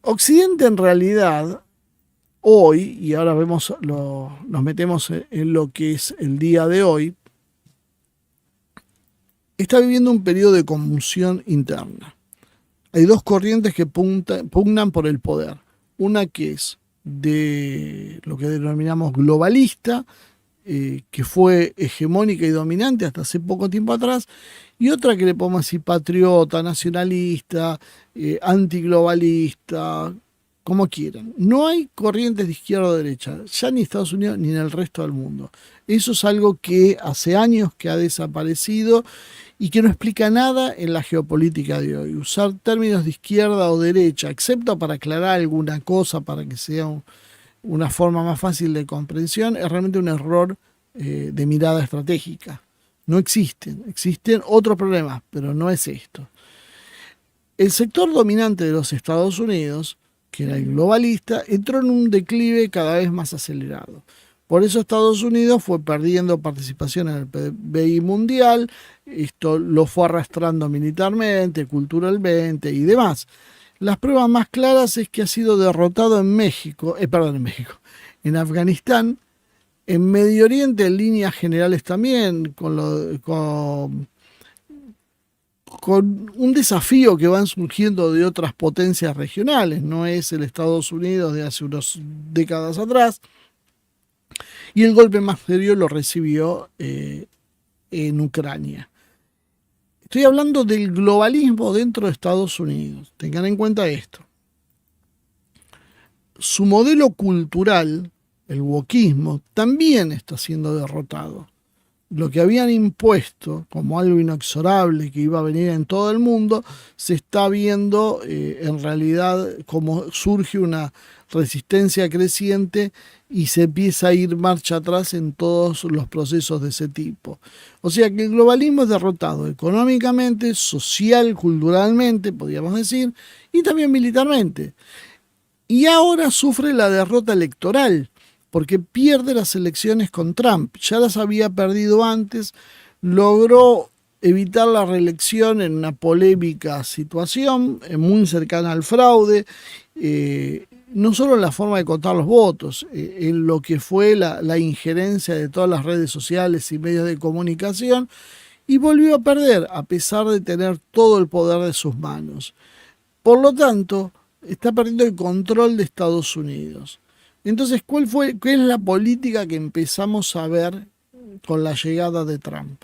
Occidente, en realidad, hoy, y ahora nos metemos en lo que es el día de hoy, está viviendo un periodo de conmoción interna. Hay dos corrientes que pugnan por el poder. Una que es de lo que denominamos globalista, que fue hegemónica y dominante hasta hace poco tiempo atrás, y otra que le podemos decir patriota, nacionalista, antiglobalista, como quieran. No hay corrientes de izquierda o derecha, ya ni en Estados Unidos ni en el resto del mundo. Eso es algo que hace años que ha desaparecido y que no explica nada en la geopolítica de hoy. Usar términos de izquierda o derecha, excepto para aclarar alguna cosa, para que sea una forma más fácil de comprensión, es realmente un error de mirada estratégica. No existen otros problemas, pero no es esto. El sector dominante de los Estados Unidos, que era el globalista, entró en un declive cada vez más acelerado. Por eso Estados Unidos fue perdiendo participación en el PBI mundial, esto lo fue arrastrando militarmente, culturalmente y demás. Las pruebas más claras es que ha sido derrotado en en Afganistán, en Medio Oriente, en líneas generales también, con un desafío que van surgiendo de otras potencias regionales, no es el Estados Unidos de hace unas décadas atrás, y el golpe más serio lo recibió en Ucrania. Estoy hablando del globalismo dentro de Estados Unidos. Tengan en cuenta esto. Su modelo cultural, el wokismo, también está siendo derrotado. Lo que habían impuesto como algo inexorable que iba a venir en todo el mundo, se está viendo en realidad como surge una resistencia creciente y se empieza a ir marcha atrás en todos los procesos de ese tipo. O sea que el globalismo es derrotado económicamente, social, culturalmente, podríamos decir, y también militarmente. Y ahora sufre la derrota electoral, porque pierde las elecciones con Trump. Ya las había perdido antes, logró evitar la reelección en una polémica situación, muy cercana al fraude, no solo en la forma de contar los votos, en lo que fue la injerencia de todas las redes sociales y medios de comunicación, y volvió a perder, a pesar de tener todo el poder de sus manos. Por lo tanto, está perdiendo el control de Estados Unidos. Entonces, ¿cuál es la política que empezamos a ver con la llegada de Trump?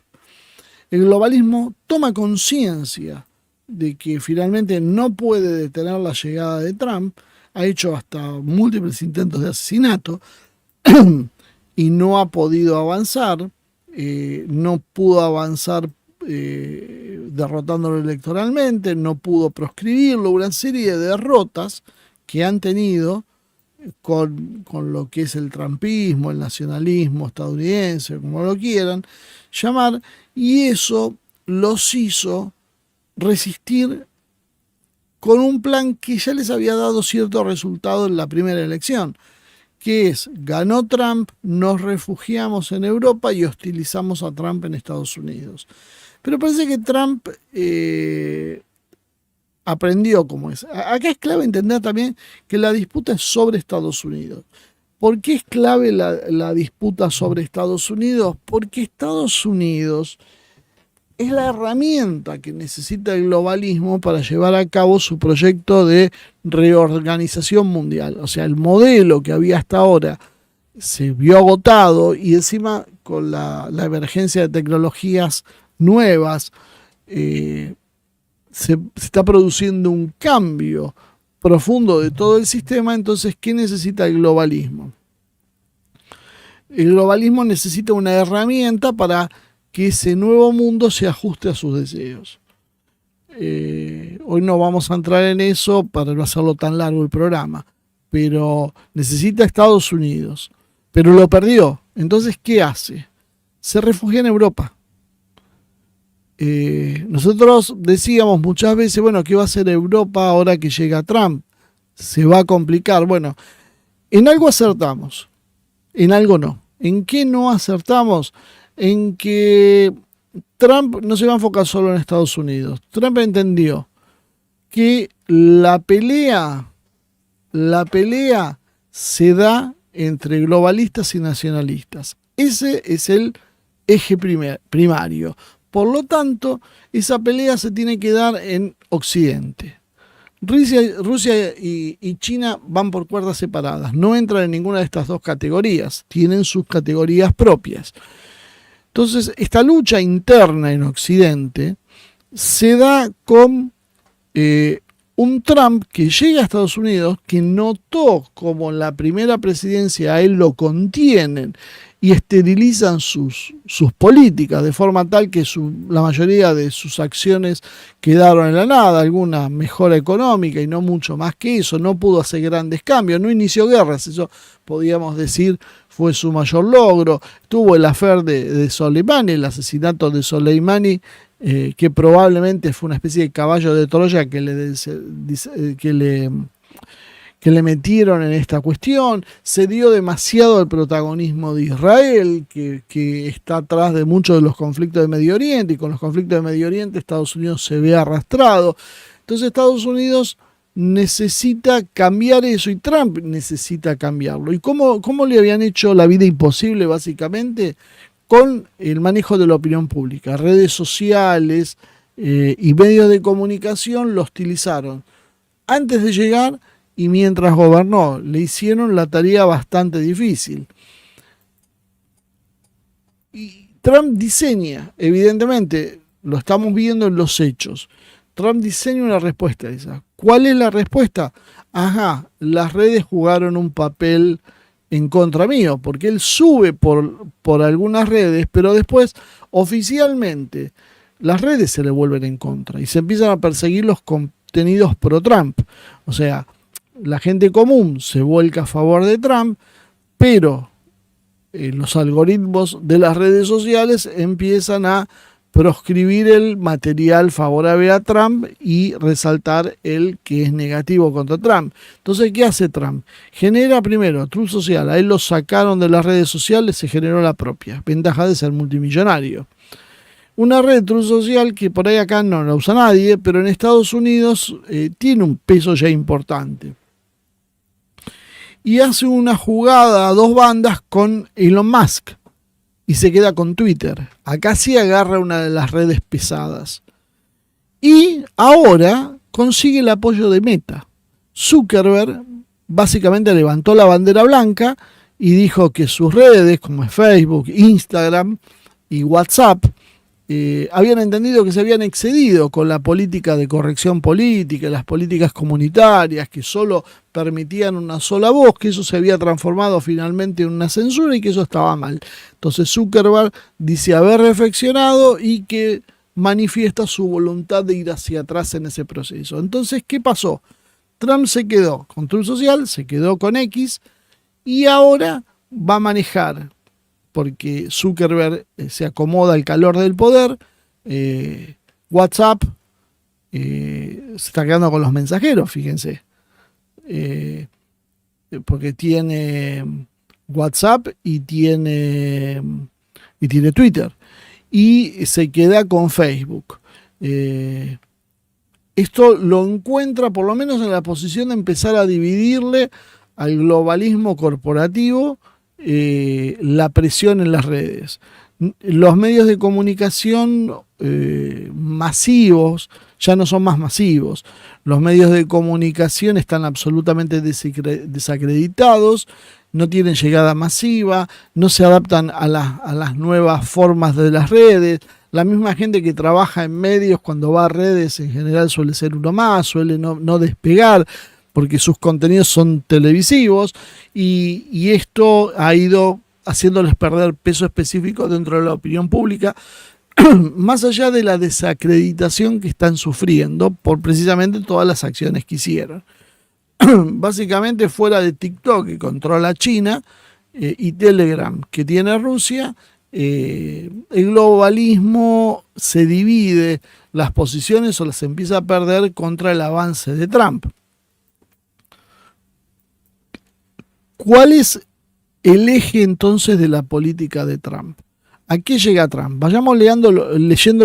El globalismo toma conciencia de que finalmente no puede detener la llegada de Trump, ha hecho hasta múltiples intentos de asesinato y no ha podido avanzar, no pudo avanzar derrotándolo electoralmente, no pudo proscribirlo, una serie de derrotas que han tenido con lo que es el trumpismo, el nacionalismo estadounidense, como lo quieran llamar, y eso los hizo resistir con un plan que ya les había dado cierto resultado en la primera elección, que es, ganó Trump, nos refugiamos en Europa y hostilizamos a Trump en Estados Unidos. Pero parece que Trump aprendió cómo es. Acá es clave entender también que la disputa es sobre Estados Unidos. ¿Por qué es clave la disputa sobre Estados Unidos? Porque Estados Unidos es la herramienta que necesita el globalismo para llevar a cabo su proyecto de reorganización mundial. O sea, el modelo que había hasta ahora se vio agotado y encima con la emergencia de tecnologías nuevas, se está produciendo un cambio profundo de todo el sistema. Entonces, ¿qué necesita el globalismo? El globalismo necesita una herramienta para que ese nuevo mundo se ajuste a sus deseos. Hoy no vamos a entrar en eso para no hacerlo tan largo el programa, pero necesita Estados Unidos, pero lo perdió. Entonces, ¿qué hace? Se refugia en Europa. Nosotros decíamos muchas veces, bueno, ¿qué va a hacer Europa ahora que llega Trump? Se va a complicar. Bueno, en algo acertamos, en algo no. ¿En qué no acertamos? en que Trump no se va a enfocar solo en Estados Unidos. Trump entendió que la pelea se da entre globalistas y nacionalistas. Ese es el eje primario. Por lo tanto, esa pelea se tiene que dar en Occidente. Rusia y China van por cuerdas separadas, no entran en ninguna de estas dos categorías, tienen sus categorías propias. Entonces, esta lucha interna en Occidente se da con un Trump que llega a Estados Unidos, que notó como en la primera presidencia a él lo contienen y esterilizan sus políticas, de forma tal que la mayoría de sus acciones quedaron en la nada, alguna mejora económica y no mucho más que eso, no pudo hacer grandes cambios, no inició guerras, eso podríamos decir fue su mayor logro. Tuvo el affair de Soleimani, el asesinato de Soleimani, que probablemente fue una especie de caballo de Troya que le metieron en esta cuestión. Se dio demasiado el protagonismo de Israel, que está atrás de muchos de los conflictos de Medio Oriente, y con los conflictos de Medio Oriente Estados Unidos se ve arrastrado. Entonces Estados Unidos necesita cambiar eso y Trump necesita cambiarlo. ¿Y cómo le habían hecho la vida imposible básicamente? Con el manejo de la opinión pública, redes sociales y medios de comunicación lo hostilizaron antes de llegar y mientras gobernó. Le hicieron la tarea bastante difícil. Y Trump diseña, evidentemente, lo estamos viendo en los hechos. Trump diseña una respuesta a esa. ¿Cuál es la respuesta? Las redes jugaron un papel en contra mío, porque él sube por algunas redes, pero después oficialmente las redes se le vuelven en contra y se empiezan a perseguir los contenidos pro Trump. O sea, la gente común se vuelca a favor de Trump, pero los algoritmos de las redes sociales empiezan a proscribir el material favorable a Trump y resaltar el que es negativo contra Trump. Entonces, ¿qué hace Trump? Genera primero Truth Social, a él lo sacaron de las redes sociales, se generó la propia, ventaja de ser multimillonario. Una red Truth Social que por ahí acá no la usa nadie, pero en Estados Unidos tiene un peso ya importante. Y hace una jugada a dos bandas con Elon Musk y se queda con Twitter. Acá sí agarra una de las redes pesadas. Y ahora consigue el apoyo de Meta. Zuckerberg básicamente levantó la bandera blanca y dijo que sus redes, como es Facebook, Instagram y WhatsApp, habían entendido que se habían excedido con la política de corrección política, las políticas comunitarias que solo permitían una sola voz, que eso se había transformado finalmente en una censura y que eso estaba mal. Entonces Zuckerberg dice haber reflexionado y que manifiesta su voluntad de ir hacia atrás en ese proceso. Entonces, ¿qué pasó? Trump se quedó con Truth Social, se quedó con X y ahora va a manejar, porque Zuckerberg se acomoda al calor del poder, WhatsApp se está quedando con los mensajeros, fíjense, porque tiene WhatsApp y tiene Twitter, y se queda con Facebook. Esto lo encuentra por lo menos en la posición de empezar a dividirle al globalismo corporativo la presión en las redes. Los medios de comunicación masivos ya no son más masivos. Los medios de comunicación están absolutamente desacreditados, no tienen llegada masiva, no se adaptan a las nuevas formas de las redes. La misma gente que trabaja en medios cuando va a redes en general suele ser uno más, suele no despegar, porque sus contenidos son televisivos y esto ha ido haciéndoles perder peso específico dentro de la opinión pública, más allá de la desacreditación que están sufriendo por precisamente todas las acciones que hicieron. Básicamente, fuera de TikTok, que controla China, y Telegram, que tiene Rusia, el globalismo se divide las posiciones o las empieza a perder contra el avance de Trump. ¿Cuál es el eje entonces de la política de Trump? ¿A qué llega Trump? Vayamos leyendo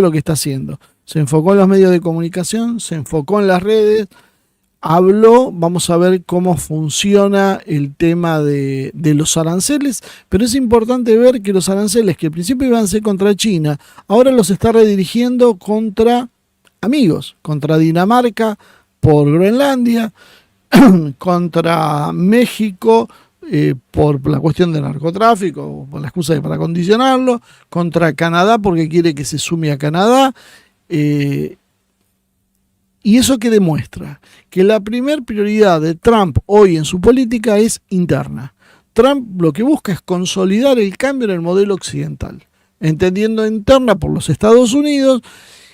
lo que está haciendo. Se enfocó en los medios de comunicación, se enfocó en las redes, habló, vamos a ver cómo funciona el tema de los aranceles, pero es importante ver que los aranceles que al principio iban a ser contra China, ahora los está redirigiendo contra amigos, contra Dinamarca por Groenlandia, contra México por la cuestión del narcotráfico, por la excusa de para condicionarlo, contra Canadá porque quiere que se sume a Canadá. eh, ¿Y eso qué demuestra? Que la primer prioridad de Trump hoy en su política es interna. Trump lo que busca es consolidar el cambio en el modelo occidental, entendiendo interna por los Estados Unidos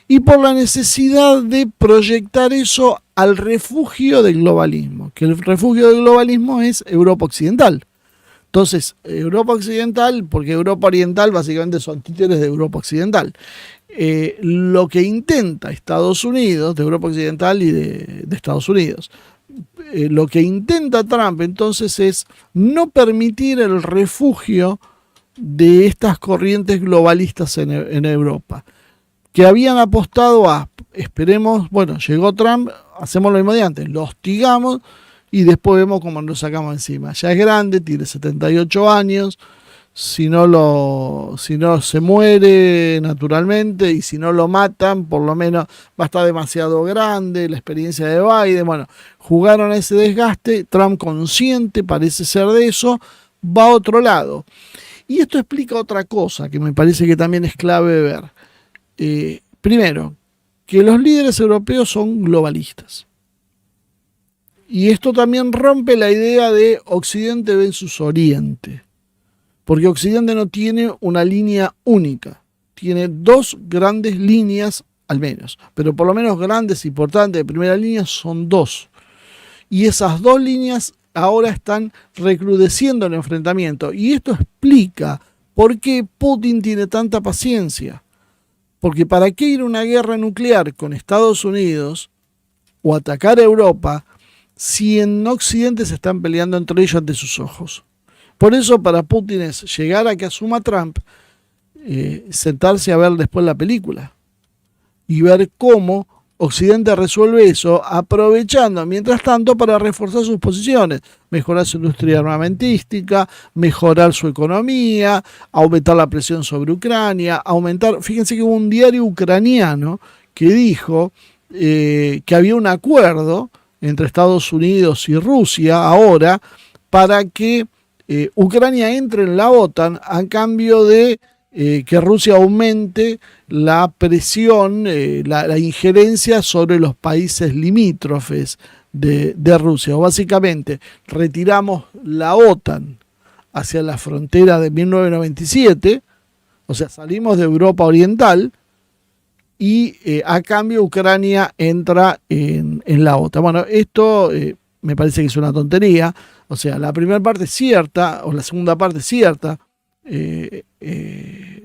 y por la necesidad de proyectar eso al refugio del globalismo, que el refugio del globalismo es Europa Occidental. Entonces, Europa Occidental, porque Europa Oriental básicamente son títeres de Europa Occidental. Lo que intenta Estados Unidos, de Europa Occidental y de Estados Unidos, lo que intenta Trump entonces es no permitir el refugio de estas corrientes globalistas en Europa, que habían apostado a, esperemos, bueno, llegó Trump, hacemos lo mismo de antes, lo hostigamos y después vemos cómo nos sacamos encima. Ya es grande, tiene 78 años, si no se muere naturalmente y si no lo matan, por lo menos va a estar demasiado grande, la experiencia de Biden, bueno, jugaron a ese desgaste, Trump consciente parece ser de eso, va a otro lado. Y esto explica otra cosa que me parece que también es clave ver. Primero, que los líderes europeos son globalistas. Y esto también rompe la idea de Occidente versus Oriente. Porque Occidente no tiene una línea única. Tiene dos grandes líneas, al menos. Pero por lo menos grandes, importantes, de primera línea, son dos. Y esas dos líneas ahora están recrudeciendo el enfrentamiento. Y esto explica por qué Putin tiene tanta paciencia. Porque ¿para qué ir a una guerra nuclear con Estados Unidos o atacar a Europa si en Occidente se están peleando entre ellos ante sus ojos? Por eso para Putin es llegar a que asuma Trump, sentarse a ver después la película y ver cómo Occidente resuelve eso, aprovechando mientras tanto para reforzar sus posiciones, mejorar su industria armamentística, mejorar su economía, aumentar la presión sobre Ucrania, fíjense que hubo un diario ucraniano que dijo que había un acuerdo entre Estados Unidos y Rusia ahora para que Ucrania entre en la OTAN a cambio de que Rusia aumente la presión, la injerencia sobre los países limítrofes de Rusia. O básicamente retiramos la OTAN hacia la frontera de 1997, o sea, salimos de Europa Oriental y a cambio Ucrania entra en la OTAN. Bueno, esto me parece que es una tontería. O sea, la primera parte es cierta, o la segunda parte es cierta.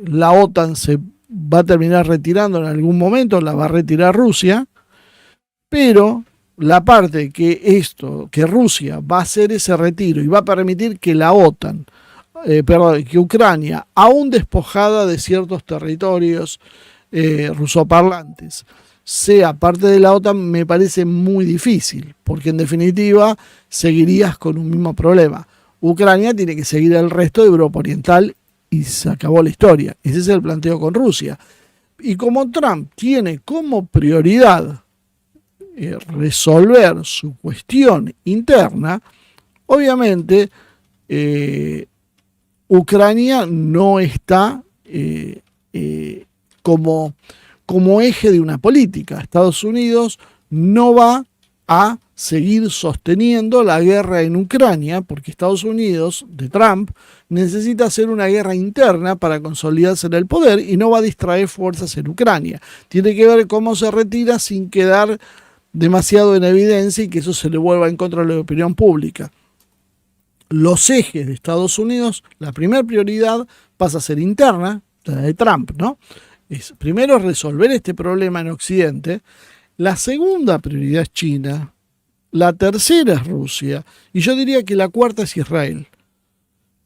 La OTAN se va a terminar retirando en algún momento, la va a retirar Rusia, pero la parte que Rusia va a hacer ese retiro y va a permitir que la OTAN, que Ucrania, aún despojada de ciertos territorios rusoparlantes, sea parte de la OTAN, me parece muy difícil, porque en definitiva seguirías con un mismo problema. Ucrania tiene que seguir al resto de Europa Oriental y se acabó la historia. Ese es el planteo con Rusia. Y como Trump tiene como prioridad resolver su cuestión interna, obviamente Ucrania no está como eje de una política. Estados Unidos no va a seguir sosteniendo la guerra en Ucrania, porque Estados Unidos, de Trump, necesita hacer una guerra interna para consolidarse en el poder y no va a distraer fuerzas en Ucrania. Tiene que ver cómo se retira sin quedar demasiado en evidencia y que eso se le vuelva en contra de la opinión pública. Los ejes de Estados Unidos, la primera prioridad pasa a ser interna, la de Trump, ¿no? Es primero resolver este problema en Occidente. La segunda prioridad es China. La tercera es Rusia. Y yo diría que la cuarta es Israel.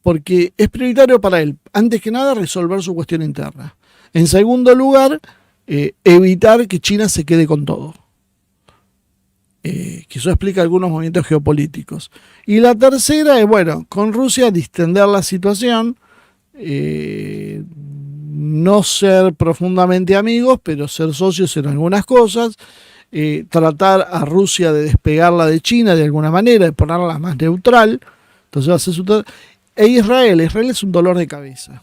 porque es prioritario para él, antes que nada, resolver su cuestión interna. En segundo lugar, evitar que China se quede con todo. Que eso explica algunos movimientos geopolíticos. Y la tercera es, bueno, con Rusia distender la situación, no ser profundamente amigos, pero ser socios en algunas cosas, tratar a Rusia de despegarla de China de alguna manera, de ponerla más neutral. Entonces va a ser Israel es un dolor de cabeza.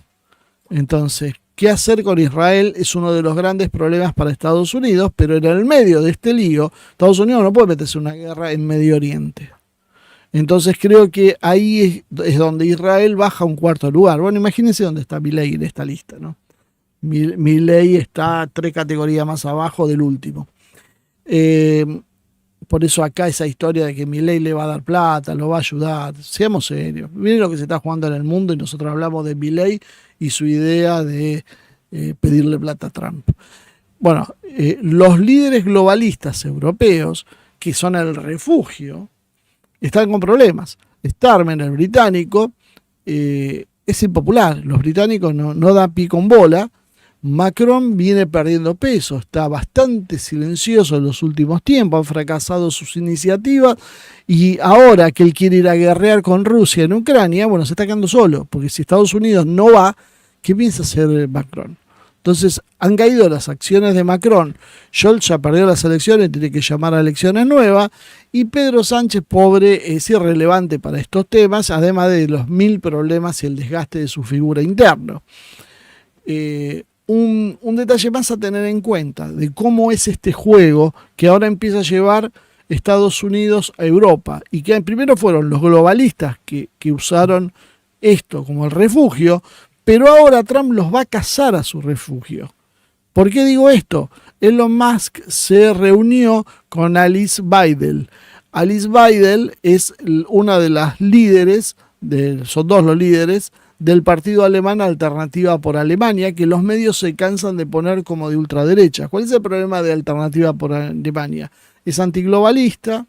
Entonces, ¿qué hacer con Israel? Es uno de los grandes problemas para Estados Unidos, pero en el medio de este lío, Estados Unidos no puede meterse en una guerra en Medio Oriente. Entonces creo que ahí es donde Israel baja a un cuarto lugar. Bueno, imagínense dónde está Milei en esta lista, ¿no? Milei está 3 categorías más abajo del último. Por eso acá esa historia de que Milei le va a dar plata, lo va a ayudar. Seamos serios. Miren lo que se está jugando en el mundo y nosotros hablamos de Milei y su idea de pedirle plata a Trump. Bueno, los líderes globalistas europeos, que son el refugio, están con problemas. Starmer, el británico, es impopular. Los británicos no dan pie con bola. Macron viene perdiendo peso, está bastante silencioso en los últimos tiempos, han fracasado sus iniciativas y ahora que él quiere ir a guerrear con Rusia en Ucrania, bueno, se está quedando solo, porque si Estados Unidos no va, ¿qué piensa hacer Macron? Entonces han caído las acciones de Macron, Scholz ya perdió las elecciones, tiene que llamar a elecciones nuevas y Pedro Sánchez, pobre, es irrelevante para estos temas, además de los 1000 problemas y el desgaste de su figura interna. Un detalle más a tener en cuenta de cómo es este juego que ahora empieza a llevar Estados Unidos a Europa y que primero fueron los globalistas que usaron esto como el refugio, pero ahora Trump los va a cazar a su refugio. ¿Por qué digo esto? Elon Musk se reunió con Alice Weidel. Alice Weidel es una de las líderes, son dos los líderes, del partido alemán Alternativa por Alemania, que los medios se cansan de poner como de ultraderecha. ¿Cuál es el problema de Alternativa por Alemania? Es antiglobalista,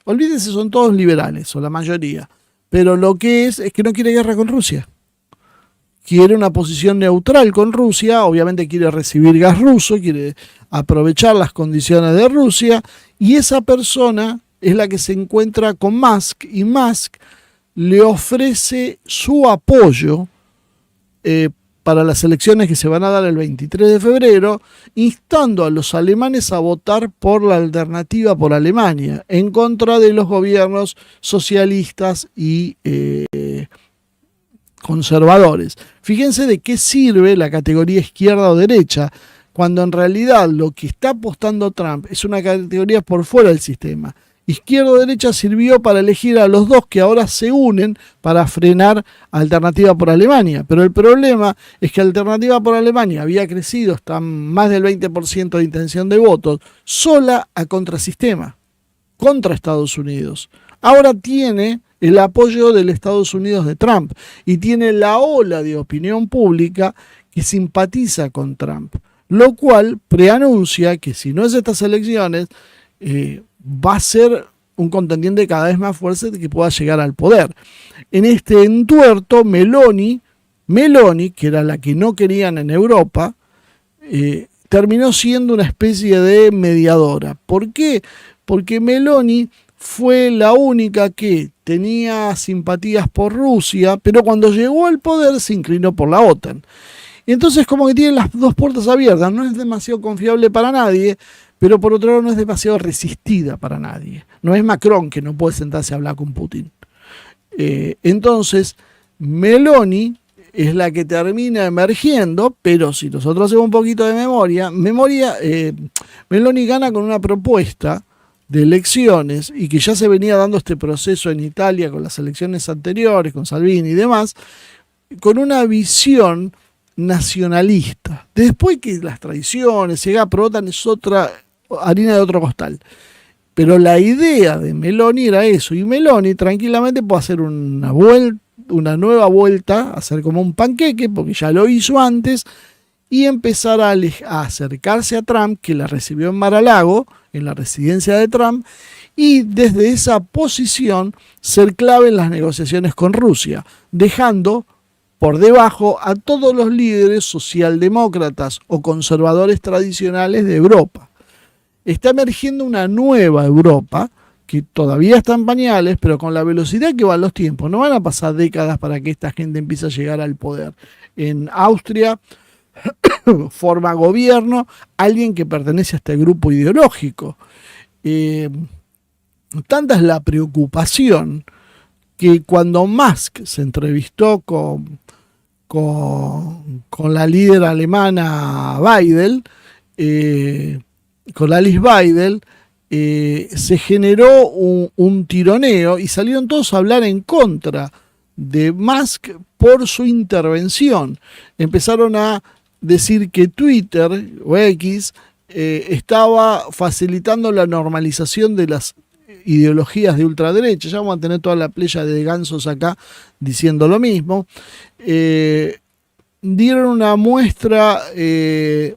olvídense, son todos liberales, o la mayoría, pero lo que es que no quiere guerra con Rusia. Quiere una posición neutral con Rusia, obviamente quiere recibir gas ruso, quiere aprovechar las condiciones de Rusia, y esa persona es la que se encuentra con Musk, y Musk le ofrece su apoyo para las elecciones que se van a dar el 23 de febrero, instando a los alemanes a votar por la Alternativa por Alemania, en contra de los gobiernos socialistas y conservadores. Fíjense de qué sirve la categoría izquierda o derecha, cuando en realidad lo que está apostando Trump es una categoría por fuera del sistema. Izquierda o derecha sirvió para elegir a los dos que ahora se unen para frenar Alternativa por Alemania. Pero el problema es que Alternativa por Alemania había crecido hasta más del 20% de intención de votos, sola a contrasistema, contra Estados Unidos. Ahora tiene el apoyo del Estados Unidos de Trump y tiene la ola de opinión pública que simpatiza con Trump, lo cual preanuncia que si no es estas elecciones, va a ser un contendiente cada vez más fuerte que pueda llegar al poder. En este entuerto, Meloni, que era la que no querían en Europa, terminó siendo una especie de mediadora. ¿Por qué? Porque Meloni fue la única que tenía simpatías por Rusia, pero cuando llegó al poder se inclinó por la OTAN. Y entonces como que tiene las dos puertas abiertas, no es demasiado confiable para nadie, pero por otro lado no es demasiado resistida para nadie. No es Macron, que no puede sentarse a hablar con Putin. Entonces, Meloni es la que termina emergiendo, pero si nosotros hacemos un poquito de memoria, Meloni gana con una propuesta de elecciones y que ya se venía dando este proceso en Italia con las elecciones anteriores, con Salvini y demás, con una visión nacionalista. Después que las tradiciones, se provocan, es otra harina de otro costal. Pero la idea de Meloni era eso, y Meloni tranquilamente puede hacer una nueva vuelta, hacer como un panqueque, porque ya lo hizo antes, y empezar a acercarse a Trump, que la recibió en Mar-a-Lago, en la residencia de Trump, y desde esa posición ser clave en las negociaciones con Rusia, dejando por debajo a todos los líderes socialdemócratas o conservadores tradicionales de Europa. Está emergiendo una nueva Europa que todavía está en pañales, pero con la velocidad que van los tiempos. No van a pasar décadas para que esta gente empiece a llegar al poder. En Austria forma gobierno alguien que pertenece a este grupo ideológico. Tanta es la preocupación que cuando Musk se entrevistó con la líder alemana Weidel, con Alice Weidel, se generó un tironeo y salieron todos a hablar en contra de Musk por su intervención. Empezaron a decir que Twitter o X estaba facilitando la normalización de las ideologías de ultraderecha. Ya vamos a tener toda la playa de gansos acá diciendo lo mismo. Dieron una muestra de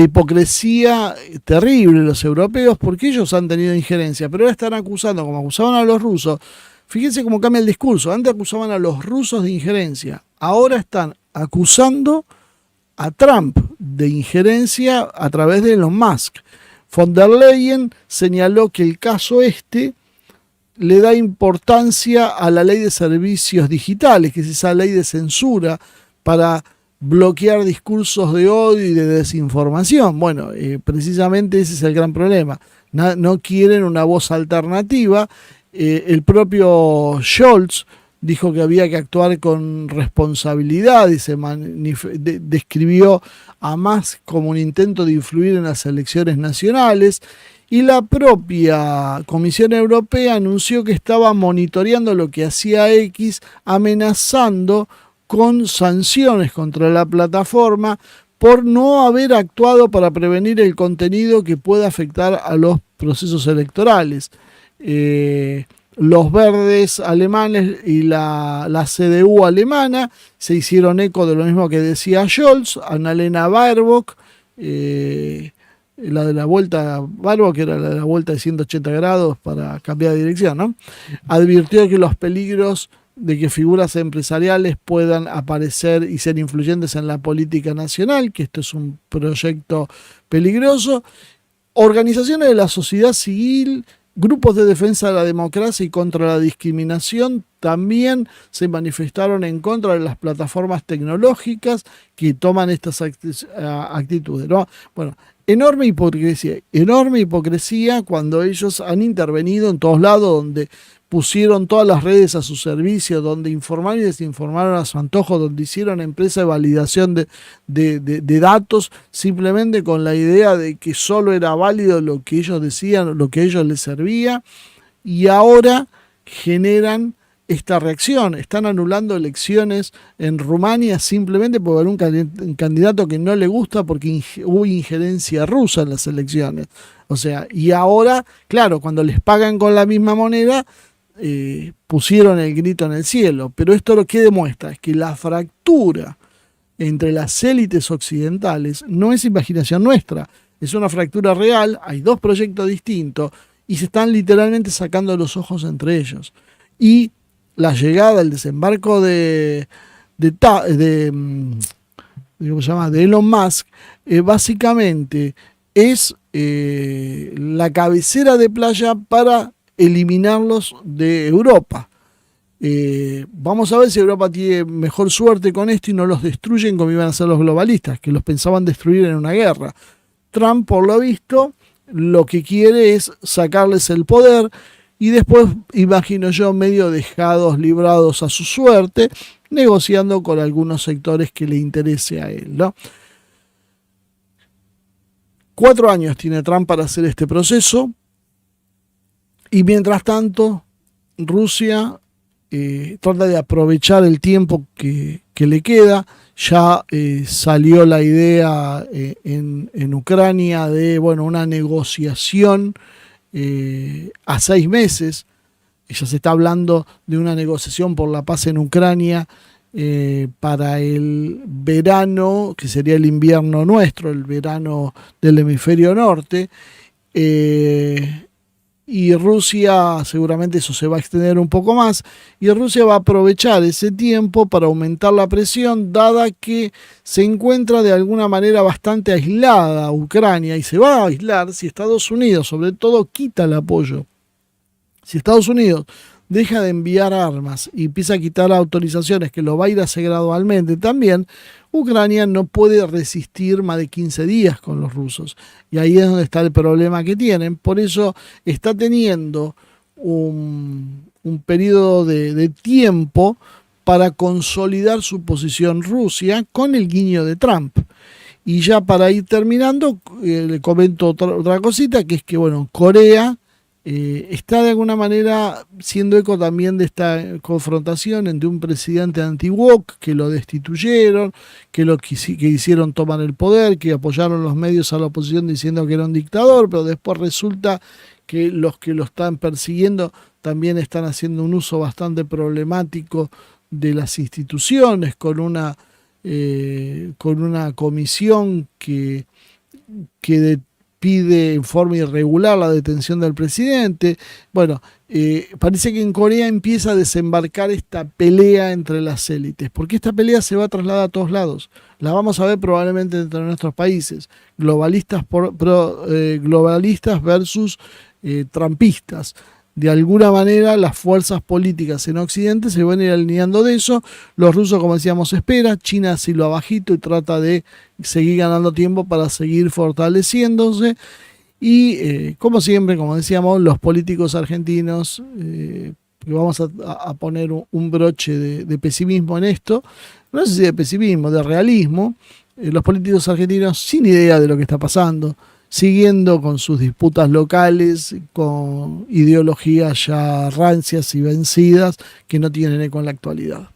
hipocresía terrible los europeos, porque ellos han tenido injerencia, pero ahora están acusando, como acusaban a los rusos. Fíjense cómo cambia el discurso. Antes acusaban a los rusos de injerencia, ahora están acusando a Trump de injerencia a través de Elon Musk. Von der Leyen señaló que el caso le da importancia a la ley de servicios digitales, que es esa ley de censura para bloquear discursos de odio y de desinformación. Bueno, precisamente ese es el gran problema. No quieren una voz alternativa. El propio Scholz dijo que había que actuar con responsabilidad y se describió a Musk como un intento de influir en las elecciones nacionales. Y la propia Comisión Europea anunció que estaba monitoreando lo que hacía X, amenazando con sanciones contra la plataforma por no haber actuado para prevenir el contenido que pueda afectar a los procesos electorales. Los verdes alemanes y la CDU alemana se hicieron eco de lo mismo que decía Scholz. Annalena Baerbock, la de la vuelta, Baerbock era la de la vuelta de 180 grados para cambiar de dirección, ¿no? Advirtió que los peligros de que figuras empresariales puedan aparecer y ser influyentes en la política nacional, que esto es un proyecto peligroso. Organizaciones de la sociedad civil, grupos de defensa de la democracia y contra la discriminación también se manifestaron en contra de las plataformas tecnológicas que toman estas actitudes, ¿no? Bueno, enorme hipocresía cuando ellos han intervenido en todos lados, donde pusieron todas las redes a su servicio, donde informaron y desinformaron a su antojo, donde hicieron empresa de validación de datos simplemente con la idea de que solo era válido lo que ellos decían, lo que a ellos les servía, y ahora generan esta reacción. Están anulando elecciones en Rumania simplemente por haber un candidato que no le gusta porque hubo injerencia rusa en las elecciones. O sea, y ahora, claro, cuando les pagan con la misma moneda, pusieron el grito en el cielo. Pero esto lo que demuestra es que la fractura entre las élites occidentales no es imaginación nuestra, es una fractura real. Hay dos proyectos distintos y se están literalmente sacando los ojos entre ellos. Y la llegada, el desembarco de Elon Musk básicamente es la cabecera de playa para eliminarlos de Europa. Vamos a ver si Europa tiene mejor suerte con esto y no los destruyen como iban a hacer los globalistas, que los pensaban destruir en una guerra. Trump, por lo visto, lo que quiere es sacarles el poder y después, imagino yo, medio dejados, librados a su suerte, negociando con algunos sectores que le interese a él, ¿no? 4 años tiene Trump para hacer este proceso y mientras tanto Rusia trata de aprovechar el tiempo que le queda. Ya salió la idea en Ucrania de una negociación a 6 meses. Ya se está hablando de una negociación por la paz en Ucrania para el verano, que sería el invierno nuestro, el verano del hemisferio norte. Y Rusia, seguramente eso se va a extender un poco más, y Rusia va a aprovechar ese tiempo para aumentar la presión, dada que se encuentra de alguna manera bastante aislada Ucrania, y se va a aislar si Estados Unidos, sobre todo, quita el apoyo. Si Estados Unidos deja de enviar armas y empieza a quitar autorizaciones, que lo va a ir a hacer gradualmente también, Ucrania no puede resistir más de 15 días con los rusos. Y ahí es donde está el problema que tienen. Por eso está teniendo un periodo de tiempo para consolidar su posición Rusia con el guiño de Trump. Y ya para ir terminando, le comento otra cosita, que es que, bueno, Corea está de alguna manera siendo eco también de esta confrontación entre un presidente anti-woke que lo destituyeron, que hicieron tomar el poder, que apoyaron los medios a la oposición diciendo que era un dictador, pero después resulta que los que lo están persiguiendo también están haciendo un uso bastante problemático de las instituciones, con una comisión que pide en forma irregular la detención del presidente. Bueno, parece que en Corea empieza a desembarcar esta pelea entre las élites, porque esta pelea se va a trasladar a todos lados. La vamos a ver probablemente entre nuestros países, globalistas versus trumpistas. De alguna manera las fuerzas políticas en Occidente se van a ir alineando de eso. Los rusos, como decíamos, espera. China así lo abajito y trata de seguir ganando tiempo para seguir fortaleciéndose. Y como siempre, como decíamos, los políticos argentinos, vamos a poner un broche de pesimismo en esto. No sé si de pesimismo, de realismo. Los políticos argentinos sin idea de lo que está pasando, siguiendo con sus disputas locales, con ideologías ya rancias y vencidas que no tienen eco en la actualidad.